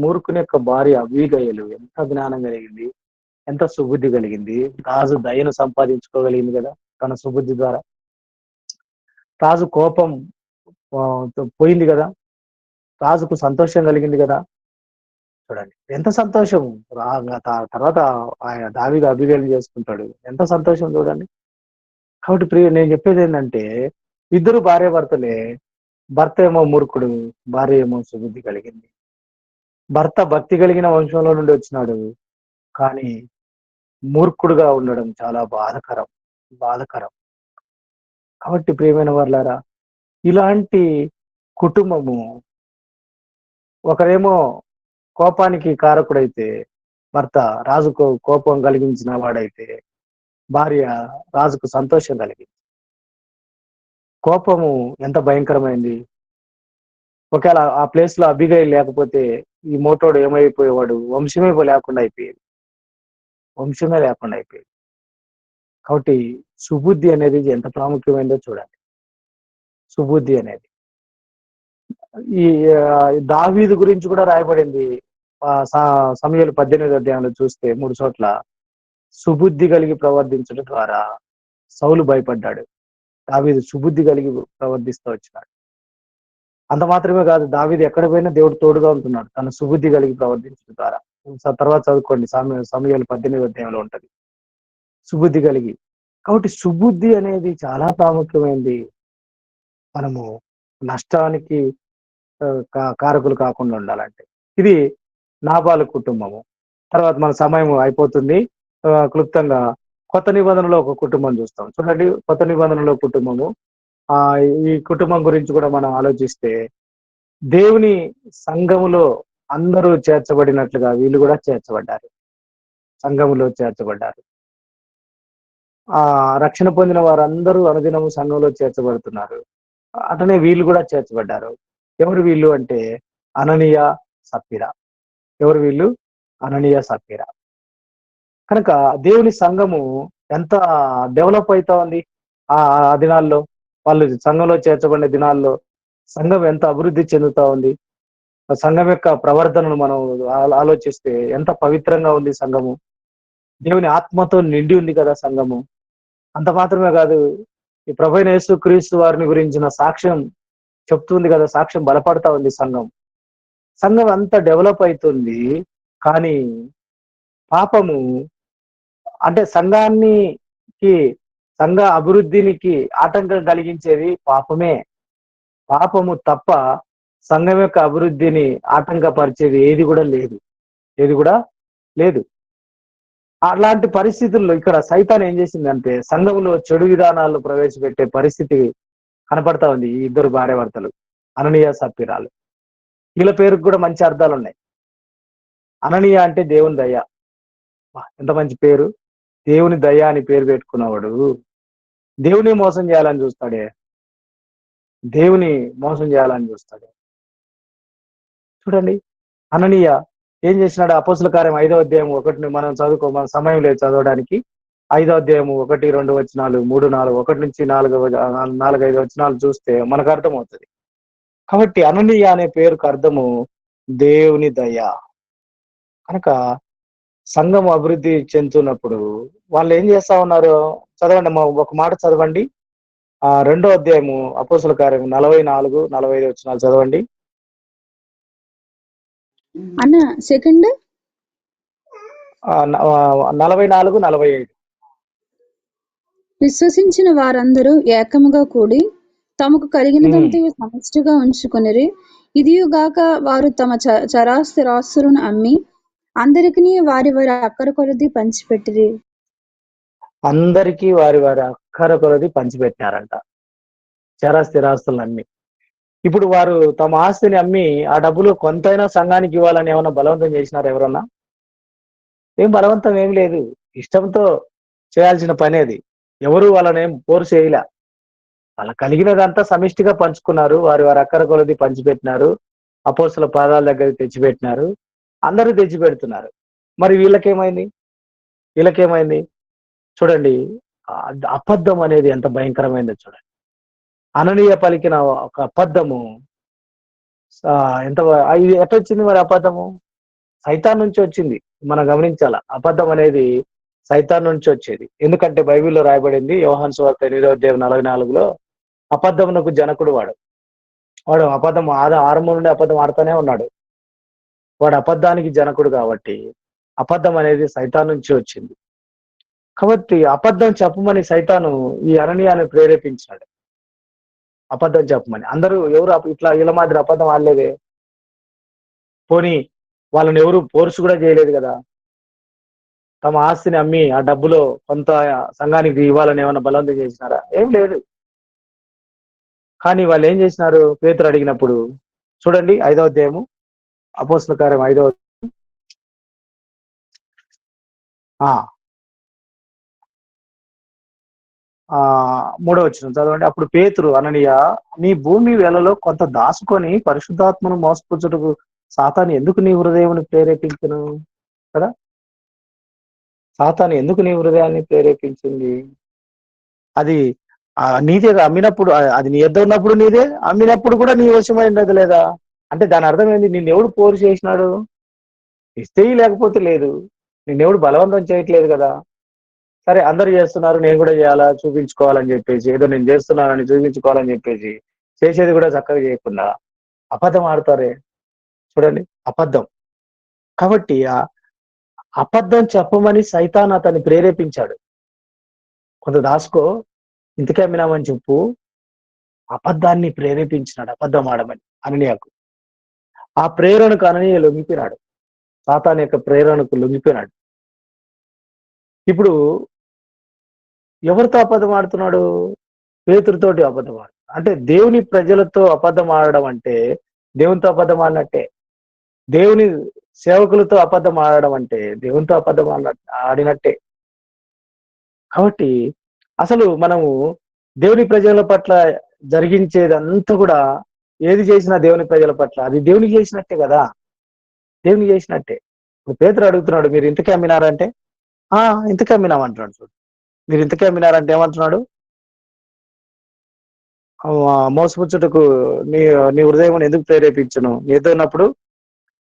మూర్ఖుని యొక్క భార్య అబీగయలు ఎంత జ్ఞానం కలిగింది, ఎంత సుబుద్ధి కలిగింది. రాజు దయను సంపాదించుకోగలిగింది కదా తన సుబుద్ధి ద్వారా. రాజు కోపం పోయింది కదా, రాజుకు సంతోషం కలిగింది కదా. చూడండి ఎంత సంతోషం. తర్వాత ఆయన దావీదు అబీగయలు చేసుకుంటాడు, ఎంత సంతోషం చూడండి. కాబట్టి నేను చెప్పేది ఏంటంటే, ఇద్దరు భార్య భర్తలే. భర్త ఏమో మూర్ఖుడు, భార్య ఏమో సుబుద్ధి కలిగింది. భర్త భక్తి కలిగిన వంశంలో నుండి వచ్చినాడు, కానీ మూర్ఖుడుగా ఉండడం చాలా బాధకరం. కాబట్టి ప్రియమైన వాళ్ళారా, ఇలాంటి కుటుంబము, ఒకరేమో కోపానికి కారకుడైతే భర్త రాజుకు కోపం కలిగించిన వాడైతే, భార్య రాజుకు సంతోషం కలిగింది. కోపము ఎంత భయంకరమైంది. ఒకవేళ ఆ ప్లేస్ లో అబిగైల్ లేకపోతే ఈ మోటోడు ఏమైపోయేవాడు, వంశమే లేకుండా అయిపోయేది. కాబట్టి సుబుద్ధి అనేది ఎంత ప్రాముఖ్యమైందో చూడండి. సుబుద్ధి అనేది ఈ దావీదు గురించి కూడా రాయబడింది. సమూయేలు 18వ అధ్యాయంలో చూస్తే 3 చోట్ల సుబుద్ధి కలిగి ప్రవర్తించడం ద్వారా సౌలు భయపడ్డాడు. దావీదు సుబుద్ధి కలిగి ప్రవర్తిస్తూ వచ్చినాడు. అంత మాత్రమే కాదు, దావీదు ఎక్కడ పోయినా దేవుడు తోడుగా ఉంటున్నాడు తన సుబుద్ధి కలిగి ప్రవర్తించడం ద్వారా. తర్వాత చదువుకోండి, సమూయేలు 18వ అధ్యాయంలో ఉంటది సుబుద్ధి కలిగి. కాబట్టి సుబుద్ధి అనేది చాలా ప్రాముఖ్యమైనది. మనము నష్టానికి కారకులు కాకుండా ఉండాలంటే. ఇది నాబాలు కుటుంబము. తర్వాత మన సమయం అయిపోతుంది. క్లుప్తంగా కొత్త నిబంధనలో ఒక కుటుంబం చూస్తాం. చూడండి, కొత్త నిబంధనలో కుటుంబము, ఈ కుటుంబం గురించి కూడా మనం ఆలోచిస్తే, దేవుని సంఘములో అందరూ చేర్చబడినట్లుగా వీళ్ళు కూడా చేర్చబడ్డారు, సంఘములో చేర్చబడ్డారు. రక్షణ పొందిన వారందరూ అనుదినము సంఘంలో చేర్చబడుతున్నారు. అతనే వీళ్ళు కూడా చేర్చబడ్డారు. ఎవరు వీళ్ళు అంటే అననీయ, సప్పీరా. ఎవరు వీళ్ళు? అననీయ, సప్పీరా. కనుక దేవుని సంఘము ఎంత డెవలప్ అవుతా ఉంది ఆ దినాల్లో, వాళ్ళు సంఘంలో చేర్చబడిన దినాల్లో. సంఘం ఎంత అభివృద్ధి చెందుతా ఉంది. ఆ సంఘం యొక్క ప్రవర్తనను మనం ఆలోచిస్తే ఎంత పవిత్రంగా ఉంది సంఘము. దేవుని ఆత్మతో నిండి ఉంది కదా సంఘము. అంత మాత్రమే కాదు, ఈ ప్రభువైన యేసుక్రీస్తు వారిని గురించిన సాక్ష్యం చెప్తుంది కదా, సాక్ష్యం బలపడతా ఉంది సంఘం. సంఘం అంతా డెవలప్ అవుతుంది, కానీ పాపము అంటే సంఘ అభివృద్ధికి ఆటంకం కలిగించేది పాపమే. పాపము తప్ప సంఘం యొక్క అభివృద్ధిని ఆటంకపరిచేది ఏది కూడా లేదు. అలాంటి పరిస్థితుల్లో ఇక్కడ సైతాన్ ఏం చేసిందంటే సంఘంలో చెడు విధానాలు ప్రవేశపెట్టే పరిస్థితి కనపడతా ఉంది. ఈ ఇద్దరు భార్యాభర్తలు అననీయ సప్పిరాలు, వీళ్ళ పేరుకు కూడా మంచి అర్థాలు ఉన్నాయి. అననీయ అంటే దేవుని దయ. ఎంత మంచి పేరు! దేవుని దయ అని పేరు పెట్టుకున్నవాడు దేవుని మోసం చేయాలని చూస్తాడే. చూడండి, అననీయ ఏం చేసినాడు? అపోస్తుల కార్యం 5వ అధ్యాయం 1 మనం మన సమయం లేదు చదవడానికి. 5వ అధ్యాయం 1, 2 వచనాలు, 3, 4, 1 నుంచి 4, 5 వచనాలు చూస్తే మనకు అర్థమవుతుంది. కాబట్టి అననీయ అనే పేరుకు అర్థము దేవుని దయ. కనుక సంఘం అభివృద్ధి చెందుతున్నప్పుడు వాళ్ళు ఏం చేస్తా ఉన్నారు? చదవండి, ఒక మాట చదవండి. 2వ అధ్యాయము అపోస్తుల కార్యం 44, 45 వచనాలు చదవండి. అన్న సెకండ్ 44, 45. విశ్వసించిన వారందరూ ఏకముగా కూడి తమకు కలిగినదంతయు సమష్టిగా ఉంచుకొనిరి. ఇదియుగాక వారు తమ చరాస్తిరాస్తులను అమ్మి అందరికీ వారి వారి అక్కర కొలది పంచిపెట్టిరి. అందరికీ వారి వారి అక్కర కొలది పంచిపెట్టారంట చరాస్తిరాస్తులను అమ్మి. ఇప్పుడు వారు తమ ఆస్తిని అమ్మి ఆ డబ్బులు కొంతైనా సంఘానికి ఇవ్వాలని ఏమన్నా బలవంతం చేసినారు ఎవరన్నా? ఏం బలవంతం ఏం లేదు, ఇష్టంతో చేయాల్సిన పని అది. ఎవరు వాళ్ళనేం ఫోర్స్ చేయలే. వాళ్ళ కలిగినదంతా సమిష్టిగా పంచుకున్నారు, వారి వారి అక్కర కొలది పంచిపెట్టినారు, అపోస్తుల పాదాల దగ్గర తెచ్చిపెట్టినారు, అందరూ తెచ్చిపెడుతున్నారు. మరి వీళ్ళకేమైంది? చూడండి, అబద్ధం అనేది ఎంత భయంకరమైందో చూడండి. అననీయ పలికిన ఒక అబద్ధము ఇది ఎట్టొచ్చింది? మరి అబద్ధము సైతాన్ నుంచి వచ్చింది. మనం గమనించాల, అబద్ధం అనేది సైతాన్ నుంచి వచ్చేది. ఎందుకంటే బైబిల్లో రాయబడింది, యోహాను సువార్త 8వ అధ్యాయం 44లో, అబద్ధమునకు జనకుడు వాడు అబద్ధం ఆరంభం నుండి అబద్ధం ఆడుతూనే ఉన్నాడు. వాడు అబద్ధానికి జనకుడు కాబట్టి అబద్ధం అనేది సైతాన్ నుంచి వచ్చింది. కాబట్టి అబద్ధం చెప్పమని సైతాను ఈ అననీయాన్ని ప్రేరేపించాడు. అబద్ధం చెప్పమని అందరూ ఎవరు ఇట్లా వీళ్ళ మాదిరి అబద్ధం ఆడలేదే. పోనీ వాళ్ళని ఎవరు ఫోర్స్ కూడా చేయలేదు కదా. తమ ఆస్తిని అమ్మి ఆ డబ్బులో కొంత సంఘానికి ఇవ్వాలని ఏమైనా బలవంతం చేసినారా? ఏం లేదు. కానీ వాళ్ళు ఏం చేసినారు? పేతురు అడిగినప్పుడు చూడండి, 5వ అధ్యాయము అపోస్తుల కార్యం 5వ 3వ వచనం చదవండి. అప్పుడు పేతురు, అననీయ, నీ భూమి వేలలో కొంత దాచుకొని పరిశుద్ధాత్మను మోసపుచ్చుటకు సాతాను ఎందుకు నీ హృదయాన్ని ప్రేరేపించును కదా? సాతాను ఎందుకు నీ హృదయాన్ని ప్రేరేపించింది? అది నీదే. అమ్మినప్పుడు అది నీ యొద్ద ఉన్నప్పుడు నీదే, అమ్మినప్పుడు కూడా నీ వశమైనది లేదా? అంటే దాని అర్థం ఏంది? నిన్నెవడు పోరు చేసినాడు? ఇస్తే లేకపోతే లేదు. నిన్నెవడు బలవంతం చేయట్లేదు కదా. సరే, అందరు చేస్తున్నారు, నేను కూడా చేయాలా చూపించుకోవాలని చెప్పేసి, ఏదో నేను చేస్తున్నానని చూపించుకోవాలని చెప్పేసి చేసేది కూడా చక్కగా చేయకుండా అబద్ధం ఆడతారే. చూడండి, అబద్ధం. కాబట్టి అబద్ధం చెప్పమని సైతాన్ అతన్ని ప్రేరేపించాడు. కొంత దాసుకో, ఇంతకే అమ్మినామని చెప్పు. అబద్ధాన్ని ప్రేరేపించినాడు, అబద్ధం ఆడమని అననీయకు. ఆ ప్రేరణకు అననీయ లొంగిపోయినాడు, సాతాన్ యొక్క ప్రేరణకు లొంగిపోయినాడు. ఇప్పుడు ఎవరితో అబద్ధం ఆడుతున్నాడు? పేతురుతోటి అబద్ధం ఆడు. అంటే దేవుని ప్రజలతో అబద్ధం ఆడడం అంటే దేవునితో అబద్ధం ఆడినట్టే. దేవుని సేవకులతో అబద్ధం ఆడడం అంటే దేవునితో అబద్ధం ఆడినట్టే. కాబట్టి అసలు మనము దేవుని ప్రజల పట్ల జరిగించేదంతా కూడా, ఏది చేసినా దేవుని ప్రజల పట్ల అది దేవునికి చేసినట్టే కదా. దేవునికి చేసినట్టే. ఇప్పుడు పేతురు అడుగుతున్నాడు, మీరు ఇంతకే అమ్మినారంటే ఇంతకే అమ్మినామంటున్నాడు. చూడు, మీరు ఇంతకే అమ్మినారంటే ఏమంటున్నాడు? మోసపుచ్చుటకు నీ నీ హృదయం ఎందుకు ప్రేరేపించును? నీతో ఉన్నప్పుడు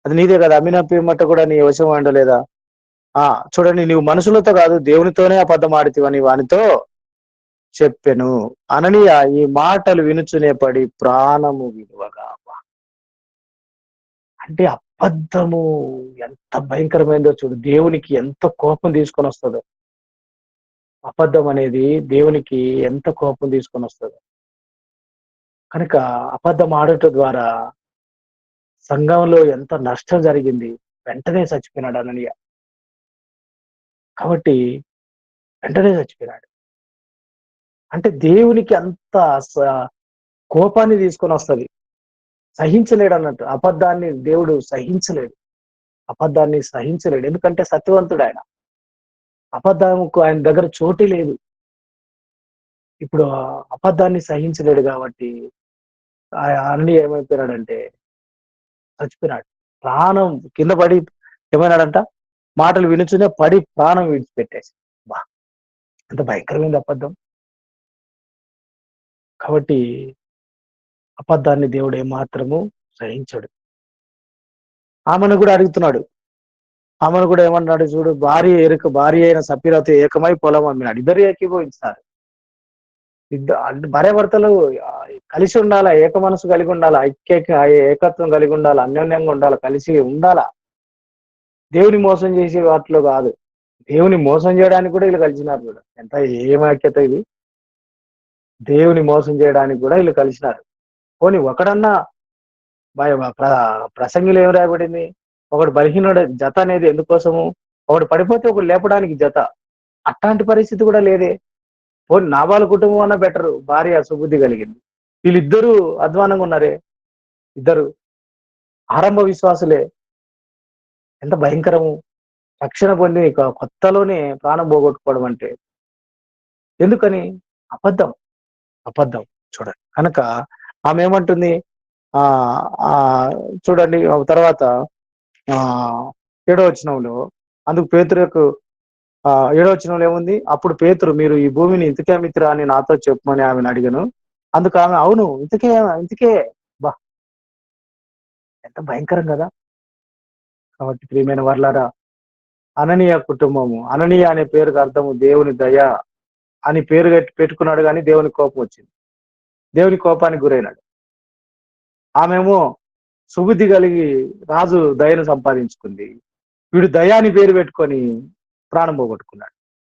అది నీదే కదా, అమ్మిన పిమ్మట కూడా నీ వశం వండలేదా? చూడండి, నీవు మనుషులతో కాదు దేవునితోనే అబద్ధం ఆడితివని వానితో చెప్పెను. అననీయ ఈ మాటలు వినుచునే పడి ప్రాణము విలువగా. అంటే అబద్ధము ఎంత భయంకరమైందో చూడు, దేవునికి ఎంత కోపం తీసుకొని వస్తుందో. అబద్ధం అనేది దేవునికి ఎంత కోపం తీసుకొని వస్తుందో. కనుక అబద్ధం ఆడటం ద్వారా సంఘంలో ఎంత నష్టం జరిగింది. వెంటనే చచ్చిపోయినాడు అననీయ. కాబట్టి వెంటనే చచ్చిపోయినాడు. అంటే దేవునికి అంత కోపాన్ని తీసుకొని వస్తుంది. సహించలేడు అన్నట్టు. అబద్ధాన్ని దేవుడు సహించలేడు. అబద్ధాన్ని సహించలేడు. ఎందుకంటే సత్యవంతుడు ఆయన. అబద్ధంకు ఆయన దగ్గర చోటే లేదు. ఇప్పుడు అబద్ధాన్ని సహించలేడు కాబట్టి అన్ని ఏమైపోయినాడంటే చచ్చిపోయినాడు. ప్రాణం కింద పడి ఏమైనాడంట, మాటలు వినుచునే పడి ప్రాణం విడిచిపెట్టేసి. బా, అంత భయంకరమైన అబద్ధం. కాబట్టి అబద్ధాన్ని దేవుడు ఏమాత్రము సహించడు. ఆమెను కూడా అడుగుతున్నాడు. ఆమెను కూడా ఏమన్నాడు చూడు, భార్య అయిన సపీరాతో ఏకమై పొలం అమ్మినాడు. ఇద్దరు ఏకీభవించారు. భార్య భర్తలు కలిసి ఉండాలా, ఏక మనసు కలిగి ఉండాలా, ఏకత్వం కలిగి ఉండాలా, అన్యోన్యంగా ఉండాలా, కలిసి ఉండాలా. దేవుని మోసం చేసే వాటిలో కాదు. దేవుని మోసం చేయడానికి కూడా వీళ్ళు కలిసినారు. కూడా ఎంత ఏమైక్యత ఇది. దేవుని మోసం చేయడానికి కూడా వీళ్ళు కలిసినారు. పోనీ ఒకడన్నా ప్రసంగిలో ఏం రాయబడింది? ఒకడు బలహీనుడు జత అనేది ఎందుకోసము? ఒకడు పడిపోతే ఒకడు లేపడానికి జత. అట్లాంటి పరిస్థితి కూడా లేదే. పోనీ నాబాల కుటుంబం అన్నా బెటరు, భార్య సుబుద్ధి కలిగింది. వీళ్ళిద్దరూ అధ్వానంగా ఉన్నారే. ఇద్దరు ఆరంభ విశ్వాసులే. ఎంత భయంకరము. రక్షణ పొంది కొత్తలోనే ప్రాణం పోగొట్టుకోవడం అంటే ఎందుకని? అబద్ధం. అబద్ధం. చూడండి, కనుక ఆమె ఏమంటుంది? చూడండి తర్వాత 7వ వచనంలో, అందుకు పేతురుకు 7వ వచనంలో ఏముంది? అప్పుడు పేతురు, మీరు ఈ భూమిని ఇంతకే మిత్రా అని నాతో చెప్పమని ఆమెను అడిగాను. అందుకు ఆమె, అవును ఇంతకే. బా, ఎంత భయంకరం కదా. కాబట్టి ప్రియమైన వర్లారా, అననీయ కుటుంబము, అననీయ అనే పేరుకు అర్థము దేవుని దయ అని పేరు పెట్టుకున్నాడు, కానీ దేవుని కోపం వచ్చింది. దేవుని కోపానికి గురైనాడు. ఆమెమో సుబుద్ధి కలిగి రాజు దయను సంపాదించుకుంది. వీడు దయాని పేరు పెట్టుకొని ప్రాణం పోగొట్టుకున్నాడు.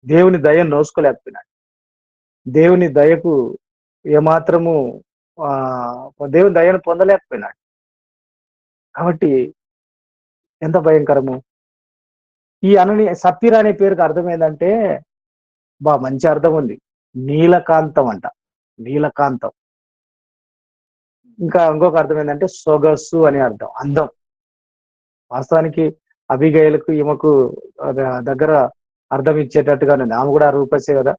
దేవుని దయను నోసుకోలేకపోయినాడు. దేవుని దయకు ఏమాత్రము దేవుని దయను పొందలేకపోయినాడు. కాబట్టి ఎంత భయంకరము. ఈ సప్పీరా అనే పేరుకి అర్థం ఏంటంటే, మంచి అర్థం ఉంది. నీలకాంతం అంట. నీలకాంతం. ఇంకా ఇంకొక అర్థం ఏంటంటే సొగసు అని అర్థం, అందం. వాస్తవానికి అబిగయలకు ఈమెకు దగ్గర అర్థం ఇచ్చేటట్టుగా ఉంది. ఆమె కూడా రూపసే కదా,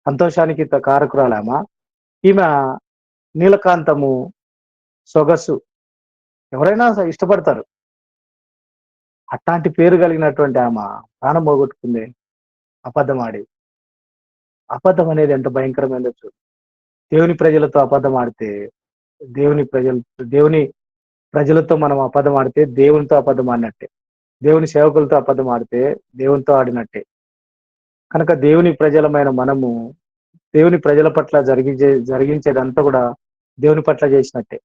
సంతోషానికి కారకురాలామా. ఈమె నీలకాంతము, సొగసు. ఎవరైనా ఇష్టపడతారు. అట్లాంటి పేరు కలిగినటువంటి ఆమె ప్రాణం పోగొట్టుకుంది అబద్ధం ఆడి. అబద్ధం అనేది ఎంత భయంకరమైనదో చూడు. దేవుని ప్రజలతో అబద్ధం ఆడితే, దేవుని ప్రజలతో మనం అబద్ధం ఆడితే దేవునితో అబద్ధం ఆడినట్టే. దేవుని సేవకులతో అబద్ధం ఆడితే దేవునితో ఆడినట్టే. కనుక దేవుని ప్రజలమైన మనము దేవుని ప్రజల పట్ల జరిగించేదంతా కూడా దేవుని పట్ల చేసినట్టే.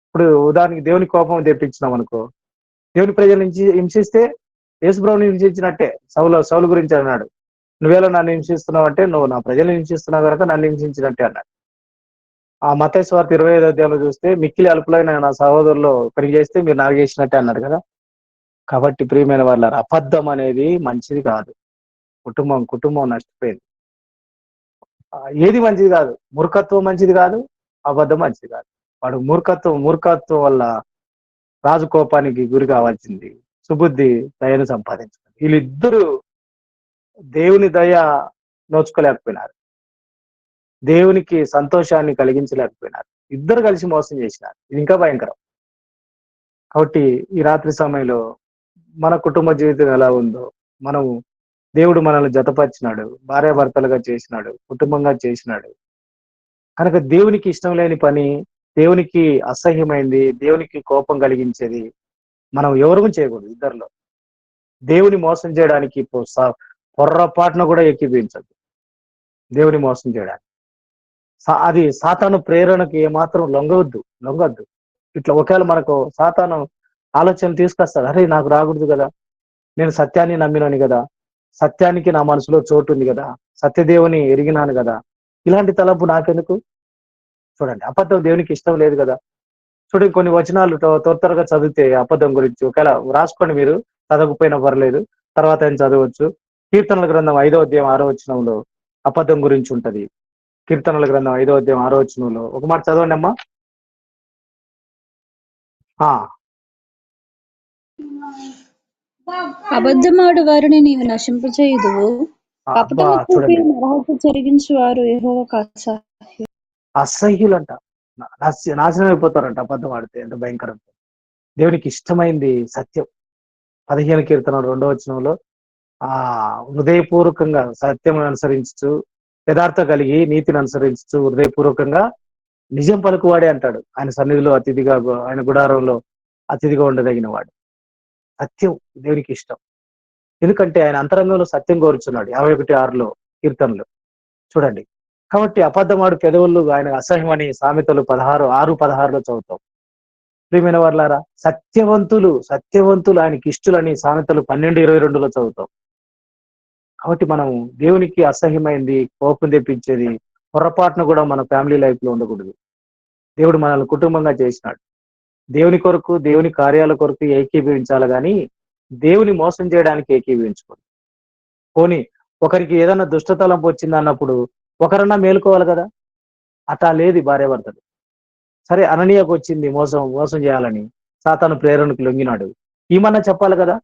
ఇప్పుడు ఉదాహరణకి దేవుని కోపం తెప్పించినాం అనుకో, దేవుని ప్రజల నుంచి హింసిస్తే యేసుప్రభుని హింసించినట్టే. సౌలు గురించి అన్నాడు, నువ్వేలా నన్ను హింసిస్తున్నావు అంటే, నువ్వు నా ప్రజలను హింసిస్తున్నావు కనుక నన్ను హింసించినట్టే అన్నాడు. ఆ మత్తయి సువార్త 25వ అధ్యాయంలో చూస్తే, మిక్కిలి అల్పులైన నా సహోదరులు ఒకరికి చేస్తే మీరు నాకు చేసినట్టే అన్నాడు కదా. కాబట్టి ప్రియమైన వాళ్ళ అబద్ధం అనేది మంచిది కాదు. కుటుంబం నష్టపోయింది. ఏది మంచిది కాదు. మూర్ఖత్వం మంచిది కాదు, అబద్ధం మంచిది కాదు. వాడు మూర్ఖత్వం వల్ల రాజు కోపానికి గురి కావాల్సింది. సుబుద్ధి దయను సంపాదించుకుంది. వీళ్ళిద్దరూ దేవుని దయ నోచుకోలేకపోయినారు. దేవునికి సంతోషాన్ని కలిగించలేకపోయినారు. ఇద్దరు కలిసి మోసం చేసినారు. ఇది ఇంకా భయంకరం. కాబట్టి ఈ రాత్రి సమయంలో మన కుటుంబ జీవితం ఎలా ఉందో, దేవుడు మనల్ని జతపరిచినాడు, భార్యాభర్తలుగా చేసినాడు, కుటుంబంగా చేసినాడు. కనుక దేవునికి ఇష్టం లేని పని, దేవునికి అసహ్యమైంది, దేవునికి కోపం కలిగించేది మనం ఎవరూ చేయకూడదు ఇద్దరిలో. దేవుని మోసం చేయడానికి పొర్రపాటున కూడా ఏకీభవించదు దేవుని మోసం చేయడానికి. అది సాతాను ప్రేరణకి ఏమాత్రం లొంగొద్దు. ఇట్లా ఒకవేళ మనకు సాతాను ఆలోచన తీసుకొస్తాడు, అరే నాకు రాకూడదు కదా, నేను సత్యాన్ని నమ్మినాను కదా, సత్యానికి నా మనసులో చోటు ఉంది కదా, సత్యదేవుని ఎరిగినాను కదా, ఇలాంటి తలంపు నాకెందుకు? చూడండి, అబద్ధం దేవునికి ఇష్టం లేదు కదా. చూడండి, కొన్ని వచనాలు త్వరగా చదివితే అబద్ధం గురించి ఒకవేళ రాసుకోండి, మీరు చదవకపోయినా పర్లేదు, తర్వాత ఆయన చదవచ్చు. కీర్తనల గ్రంథం 5వ అధ్యాయం 6వ వచనంలో అబద్ధం గురించి ఉంటది. కీర్తనల గ్రంథం 5వ అధ్యాయం 6వ వచనంలో ఒక మాట చదవండి అమ్మా. అబద్ధమాడు వారిని నీవు నశింపచేయుదువు, కపటము చూపి చూడండి, నరహత్య జరిగించు వారు యెహోవాకు అసహ్యులు. అసహ్యులంట, నాశనం అయిపోతారంట అబద్ధం ఆడితే. ఎంత భయంకరం. దేవునికి ఇష్టమైంది సత్యం. 15 కీర్తన 2వ వచనంలో హృదయపూర్వకంగా సత్యం అనుసరించు, యథార్థ కలిగి నీతిని అనుసరించు, హృదయపూర్వకంగా నిజం పలుకువాడే అంటాడు. ఆయన సన్నిధిలో అతిథిగా, ఆయన గుడారంలో అతిథిగా ఉండదగిన వాడు. సత్యం దేవునికి ఇష్టం, ఎందుకంటే ఆయన అంతరంగంలో సత్యం కోరుచున్నాడు. 51:6 కీర్తనలు చూడండి. కాబట్టి అబద్ధమాడు పెదవులు ఆయన అసహ్యమని సామెతలు 6:16 చదువుతాం. ప్రియమైన వారులారా, సత్యవంతులు ఆయనకి ఇష్టలని సామెతలు 12:22 చదువుతాం. కాబట్టి మనం దేవునికి అసహ్యమైంది, కోపం తెప్పించేది పొరపాటున కూడా మన ఫ్యామిలీ లైఫ్ లో ఉండకూడదు. దేవుడు మనల్ని కుటుంబంగా చేసినాడు. దేవుని కొరకు, దేవుని కార్యాల కొరకు ఏకీభవించాలి, కానీ దేవుని మోసం చేయడానికి ఏకీభవించుకోండి. పోనీ ఒకరికి ఏదైనా దుష్టతలంపు వచ్చింది అన్నప్పుడు ఒకరన్నా మేలుకోవాలి కదా. అట్లా లేదు భార్యాభర్తలు. సరే, అననీయకు వచ్చింది మోసం చేయాలని, సాతాను ప్రేరణకు లొంగినాడు, ఈమన్నా చెప్పాలి కదా.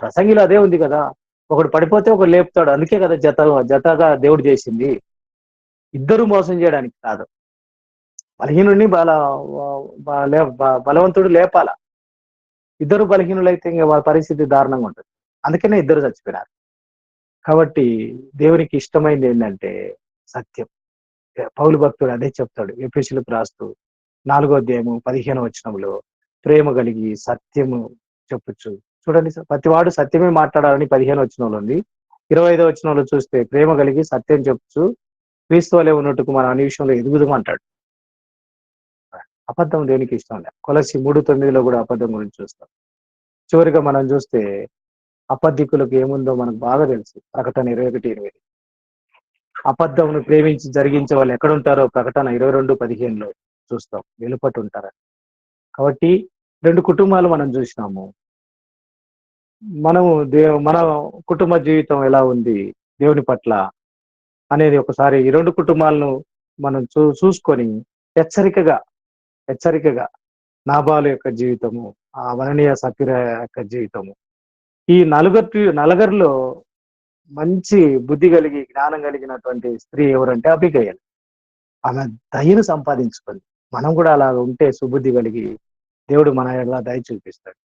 ప్రసంగిలో అదే ఉంది కదా, ఒకడు పడిపోతే ఒకడు లేపుతాడు. అందుకే కదా జతగా దేవుడు చేసింది, ఇద్దరు మోసం చేయడానికి కాదు. బలహీనుడిని బలవంతుడు లేపాల. ఇద్దరు బలహీనులైతే ఇంకా వాళ్ళ పరిస్థితి దారుణంగా ఉంటుంది. అందుకనే ఇద్దరు చచ్చిపోయినారు. కాబట్టి దేవునికి ఇష్టమైంది ఏంటంటే సత్యం. పౌలు భక్తుడు అదే చెప్తాడు ఎఫెసీయులకు రాస్తూ 4వ అధ్యాయము 15వ వచనంలో, ప్రేమ కలిగి సత్యము చెప్పొచ్చు. చూడండి, ప్రతివాడు సత్యమే మాట్లాడాలని 15వ వచనంలో ఉంది. 25వ వచనంలో చూస్తే ప్రేమ కలిగి సత్యం చెప్పొచ్చు, క్రీస్తు వలె ఉన్నట్టుకు మన అన్ని విషయంలో ఎదుగుదామంటాడు. అబద్ధం దేవునికి ఇష్టం లేదు. కొలసి 3:9 కూడా అబద్ధం గురించి చూస్తాం. చివరిగా మనం చూస్తే అబద్ధికులకు ఏముందో మనకు బాగా తెలుసు. ప్రకటన 21:8. అబద్ధమును ప్రేమించి జరిగించే వాళ్ళు ఎక్కడుంటారో ప్రకటన 22:15 చూస్తాం. వెలుపటి ఉంటారు. కాబట్టి 2 కుటుంబాలు మనం చూసినాము. మనము మన కుటుంబ జీవితం ఎలా ఉంది దేవుని పట్ల అనేది ఒకసారి ఈ 2 కుటుంబాలను మనం చూసుకొని హెచ్చరికగా నాబాలు యొక్క జీవితము, వననీయ సఫీర యొక్క జీవితము, ఈ నలుగురిలో మంచి బుద్ధి కలిగి జ్ఞానం కలిగినటువంటి స్త్రీ ఎవరంటే అబిగయీల్. ఆమె దయను సంపాదించుకుంది. మనం కూడా అలా ఉంటే సుబుద్ధి కలిగి దేవుడు మన ఎలా దయ చూపిస్తాడు.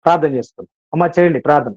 ప్రార్థన చేసుకుందాం. అమ్మ, చేయండి ప్రార్థన.